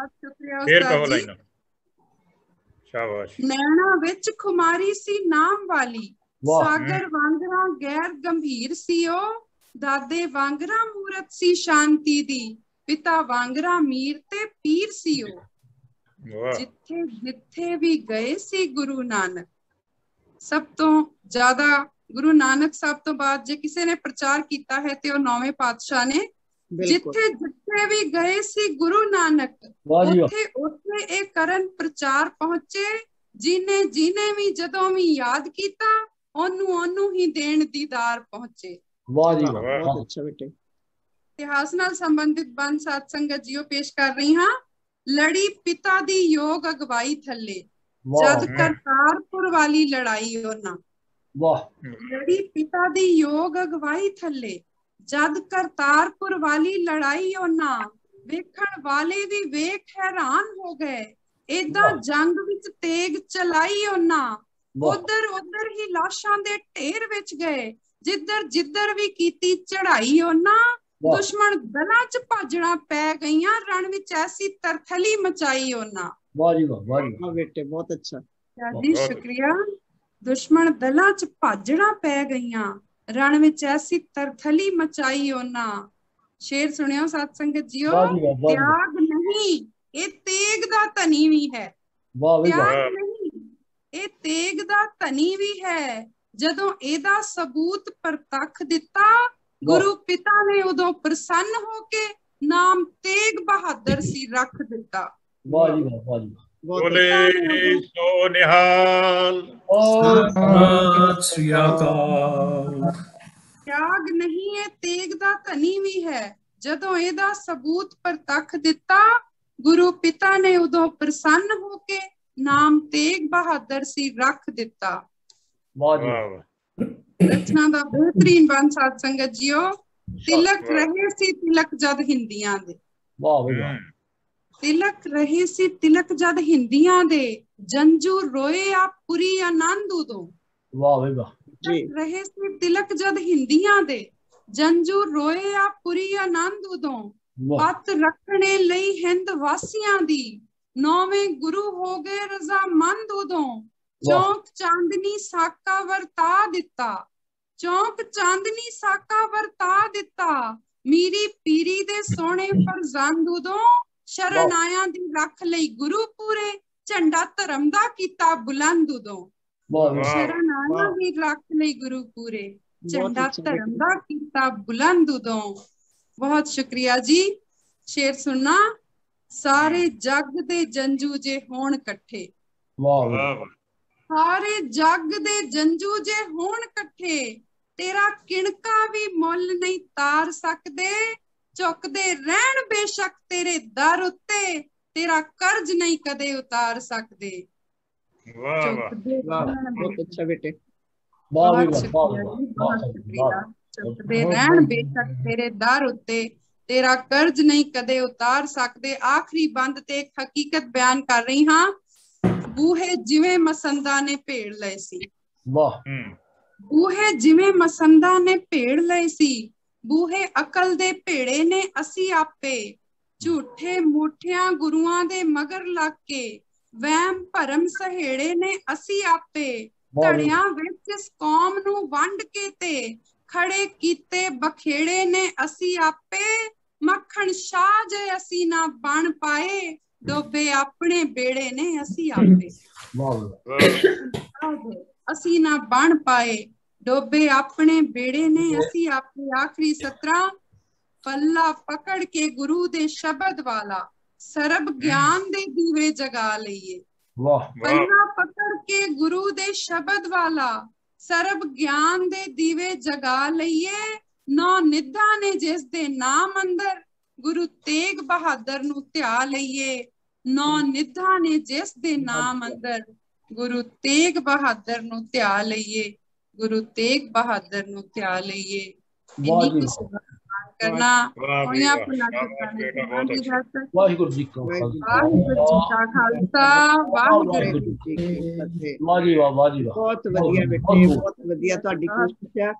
ਸ਼ਾਬਾਸ਼। ਨੈਣਾ ਵਿੱਚ ਖੁਮਾਰੀ ਸੀ ਨਾਮ ਵਾਲੀ, ਸਾਗਰ ਵਾਂਗਰਾ ਗੈਰ ਗੰਭੀਰ ਸੀ ਉਹ। ਦਾਦੇ ਵਾਂਗਰਾ ਮੂਰਤ ਸੀ ਸ਼ਾਂਤੀ ਦੀ, ਪਿਤਾ ਵਾਂਗਰਾ ਮੀਰ ਤੇ ਪੀਰ ਸੀ ਉਹ। ਜਿੱਥੇ ਜਿੱਥੇ ਵੀ ਗਏ ਸੀ ਗੁਰੂ ਨਾਨਕ, ਸਭ ਤੋਂ ਜ਼ਿਆਦਾ ਗੁਰੂ ਨਾਨਕ ਸਾਹਿਬ ਤੋਂ ਬਾਅਦ ਜੇ ਕਿਸੇ ਨੇ ਪ੍ਰਚਾਰ ਕੀਤਾ ਹੈ ਤੇ ਉਹ 9ਵੇਂ ਪਾਤਸ਼ਾਹ ਨੇ। ਜਿੱਥੇ ਜਿੱਥੇ ਵੀ ਗਏ ਸੀ ਗੁਰੂ ਨਾਨਕ, ਉੱਥੇ ਉੱਥੇ ਇਹ ਕਰਨ ਪ੍ਰਚਾਰ ਪਹੁੰਚੇ। ਜਿਹਨੇ ਜਿਹਨੇ ਵੀ ਜਦੋਂ ਵੀ ਯਾਦ ਕੀਤਾ, ਉਹਨੂੰ ਹੀ ਦੇਣ ਦੀਦਾਰ ਪਹੁੰਚੇ। ਵਾਹ ਜੀ ਵਾਹ, ਬਹੁਤ ਅੱਛਾ ਬੇਟੇ। ਇਤਿਹਾਸ ਨਾਲ ਸੰਬੰਧਿਤ ਬੰਦ ਸਾਧ ਸੰਗਤ ਜੀਓ ਪੇਸ਼ ਕਰ ਰਹੀ ਹਾਂ। ਲੜੀ ਪਿਤਾ ਦੀ ਯੋਗ ਅਗਵਾਈ ਥੱਲੇ, ਜਦ ਕਰਤਾਰਪੁਰ ਵਾਲੀ ਲੜਾਈ ਉਹਨਾਂ। ਲੜੀ ਪਿਤਾ ਦੀ ਯੋਗ ਅਗਵਾਈ ਥੱਲੇ, ਜਦ ਕਰਤਾਰਪੁਰ ਵਾਲੀ ਲੜਾਈ ਉਹਨਾਂ। ਵੇਖਣ ਵਾਲੇ ਵੀ ਵੇਖ ਹੈਰਾਨ ਹੋ ਗਏ, ਏਦਾਂ ਜੰਗ ਵਿੱਚ ਤੇਗ ਚਲਾਈ ਉਹਨਾਂ। ਉਧਰ ਹੀ ਲਾਸ਼ਾਂ ਦੇ ਢੇਰ ਵਿੱਚ ਗਏ, ਜਿੱਧਰ ਵੀ ਕੀਤੀ ਚੜਾਈ ਉਹਨਾਂ। ਦੁਸ਼ਮਣ ਦਲਾਂ ਚ ਭਾਜਣਾ ਪੈ ਗਈਆਂ, ਰਣ ਵਿੱਚ ਐਸੀ ਤਰਥਲੀ ਮਚਾਈ ਉਹਨਾਂ। ਵਾਹ ਜੀ ਵਾਹ, ਵਾਹ ਜੀ ਬੇਟੇ, ਬਹੁਤ ਅੱਛਾ ਜੀ, ਸ਼ੁਕਰੀਆ। ਦੁਸ਼ਮਣ ਦਲਾਂ ਚ ਭਾਜਣਾ ਪੈ ਗਈਆਂ, ਰਣ ਵਿੱਚ ਐਸੀ ਤਰਥਲੀ ਮਚਾਈ ਉਹਨਾਂ। ਸ਼ੇਰ ਸੁਣਿਓ ਸਾਧ ਸੰਗਤ ਜੀਓ। ਤਿਆਗ ਨਹੀਂ, ਇਹ ਤੇਗ ਦਾ ਧਨੀ ਵੀ ਹੈ। ਤਿਆਗ ਨਹੀਂ, ਇਹ ਤੇਗ ਦਾ ਧਨੀ ਵੀ ਹੈ। ਜਦੋਂ ਇਹਦਾ ਸਬੂਤ ਪ੍ਰਤੱਖ ਦਿੱਤਾ, ਗੁਰੂ ਪਿਤਾ ਨੇ ਉਦੋਂ ਪ੍ਰਸੰਨ ਹੋ ਕੇ ਨਾਮ ਤੇਗ ਬਹਾਦਰ ਸੀ ਰੱਖ ਦਿੱਤਾ। ਵਾਹ ਜੀ ਵਾਹ, ਵਾਹ ਜੀ। ਬੋਲੇ ਸੋ ਨਿਹਾਲ। ਸਤਿ ਸ੍ਰੀ ਅਕਾਲ। ਤਿਆਗ ਨਹੀਂ, ਇਹ ਤੇਗ ਦਾ ਧਨੀ ਵੀ ਹੈ। ਜਦੋਂ ਇਹਦਾ ਸਬੂਤ ਪ੍ਰਤੱਖ ਦਿੱਤਾ, ਗੁਰੂ ਪਿਤਾ ਨੇ ਉਦੋਂ ਪ੍ਰਸੰਨ ਹੋ ਕੇ ਨਾਮ ਤੇਗ ਬਹਾਦਰ ਸੀ ਰੱਖ ਦਿੱਤਾ। ਵਾਹ ਜੀ। ਰਚਨਾ ਦਾ ਬਿਹਤਰੀਨ ਬੰਦ ਸਾਧ ਸੰਗਤ ਜੀਓ। ਤਿਲਕ ਰਹੇ ਸੀ ਤਿਲਕ ਜਦ ਹਿੰਦੀਆਂ ਦੇ। ਵਾਹ ਵਾਹ। ਤਿਲਕ ਰਹੇ ਸੀ ਤਿਲਕ ਜਦ ਹਿੰਦੀਆਂ ਦੇ, ਜੰਜੂ ਰੋਏ ਆ ਪੁਰੀ ਆਨੰਦ ਉਦੋਂ। ਵਾਹ ਵਾਹ ਜੀ। ਰਹੇ ਸੀ ਤਿਲਕ ਜਦ ਹਿੰਦੀਆਂ ਦੇ, ਜੰਜੂ ਰੋਏ ਆ ਪੁਰੀ ਆਨੰਦ ਉਦੋਂ। ਪੱਤ ਰੱਖਣੇ ਲਈ ਹਿੰਦ ਵਾਸੀਆਂ ਦੀ, 9ਵੇਂ ਗੁਰੂ ਹੋ ਗਏ ਰਜ਼ਾਮੰਦ ਉਦੋਂ। ਚੌਂਕ ਚਾਂਦਨੀ ਸਾਕਾ ਵਰਤਾ ਦਿੱਤਾ, ਚੌਂਕ ਚਾਂਦਨੀ ਸਾਕਾ ਵਰਤਾ ਦਿੱਤਾ। ਮੀਰੀ ਪੀਰੀ ਦੇ ਸੋਹਣੇ ਫਰਜ਼ੰਦ ਉਦੋਂ। ਸ਼ਰਨ ਆਇਆਂ ਦੀ ਰੱਖ ਲਈ ਗੁਰੂ ਪੂਰੇ, ਝੰਡਾ ਧਰਮ ਦਾ ਕੀਤਾ ਬੁਲੰਦ ਉਦੋਂ। ਸ਼ਰਨ ਆਇਆਂ ਦੀ ਰੱਖ ਲਈ ਗੁਰੂ ਪੂਰੇ, ਝੰਡਾ ਧਰਮ ਦਾ ਕੀਤਾ ਬੁਲੰਦ ਉਦੋਂ। ਬਹੁਤ ਸ਼ੁਕਰੀਆ ਜੀ। ਸ਼ੇਰ ਸੁਣਨਾ। ਸਾਰੇ ਜੱਗ ਦੇ ਜੰਜੂ ਜੇ ਹੋਣ ਇਕੱਠੇ। ਸਾਰੇ ਜੱਗ ਦੇ ਜੰਜੂ ਜੇ ਹੋਣ ਇਕੱਠੇ, ਤੇਰਾ ਕਿਣਕਾ ਵੀ ਮੁੱਲ ਨਹੀਂ ਤਾਰ ਸਕਦੇ। ਝੁਕਦੇ ਰਹਿਣ ਬੇਸ਼ੱਕ ਤੇਰੇ ਦਰ ਉੱਤੇ, ਤੇਰਾ ਕਰਜ਼ ਨਹੀਂ ਕਦੇ ਉਤਾਰ ਸਕਦੇ। ਵਾਹ ਵਾਹ, ਬਹੁਤ ਅੱਛਾ ਬੇਟੇ। ਬਹੁਤ ਸ਼ੁਕਰੀਆ। ਝੁਕਦੇ ਰਹਿਣ ਬੇਸ਼ੱਕ ਤੇਰੇ ਦਰ ਉੱਤੇ, ਤੇਰਾ ਕਰਜ਼ ਨਹੀਂ ਕਦੇ ਉਤਾਰ ਸਕਦੇ। ਆਖਰੀ ਬੰਦ ਤੇ ਇੱਕ ਹਕੀਕਤ ਬਿਆਨ ਕਰ ਰਹੀ ਹਾਂ। ਬੂਹੇ ਜਿਵੇਂ ਮਸੰਦਾ ਨੇ ਭੇੜ ਲਏ ਸੀ। ਵਾਹ। ਬੂਹੇ ਜਿਵੇਂ ਮਸੰਦਾ ਨੇ ਭੇੜ ਲਏ ਸੀ, ਬੂਹੇ ਅਕਲ ਦੇ ਭੇੜੇ ਨੇ ਅਸੀਂ ਆਪੇ। ਝੂਠੇ ਮੂਠਿਆਂ ਗੁਰੂਆਂ ਦੇ ਮਗਰ ਲੱਗ ਕੇ, ਵਹਿਮ ਭਰਮ ਸਹੇੜੇ ਨੇ ਅਸੀਂ ਆਪੇ। ਧੜਿਆਂ ਵਿੱਚ ਇਸ ਕੌਮ ਨੂੰ ਵੰਡ ਕੇ ਤੇ खड़े कीते बखेड़े ने असी आपे, मक्खन शाह जे असी ना बन पाए, डोबे अपने बेड़े ने असी आपे। असी ना बन पाए, डोबे अपने बेड़े ने असी आपे। आखिरी 17 पल्ला पकड़ के गुरु दे शब्द वाला, सरब ज्ञान दे दीवे जगा लईए। पल्ला पकड़ के गुरु दे शब्द वाला, सरब ज्ञान दे दीवे जगा लईए। नौ निधा ने जिस दे नाम अंदर, गुरु तेग बहादुर नू ध्या लईए। नौ निधा ने जिस दे नाम अंदर, गुरु तेग बहादुर नू ध्या लईए। गुरु तेग बहादुर नू ध्या लईए। इन्हीं की सेवा करना वाहिगुरु जी का खालसा वाहिगुरु जी की फतेह। बहुत ਵਧੀਆ ਬੇਟੇ, ਬਹੁਤ ਵਧੀਆ ਤੁਹਾਡੀ ਕੋਸ਼ਿਸ਼ ਹੈ।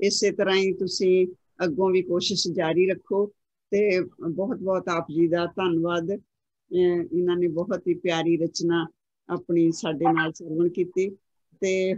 ਇਸੇ ਤਰ੍ਹਾਂ ਹੀ ਤੁਸੀਂ ਅੱਗੋਂ ਵੀ ਕੋਸ਼ਿਸ਼ ਜਾਰੀ ਰੱਖੋ ਤੇ ਬਹੁਤ ਬਹੁਤ ਆਪ ਜੀ ਦਾ ਧੰਨਵਾਦ। ਇਹਨਾਂ ਨੇ ਬਹੁਤ ਹੀ ਪਿਆਰੀ ਰਚਨਾ ਆਪਣੀ ਸਾਡੇ ਨਾਲ ਸਰਵਣ ਕੀਤੀ ਤੇ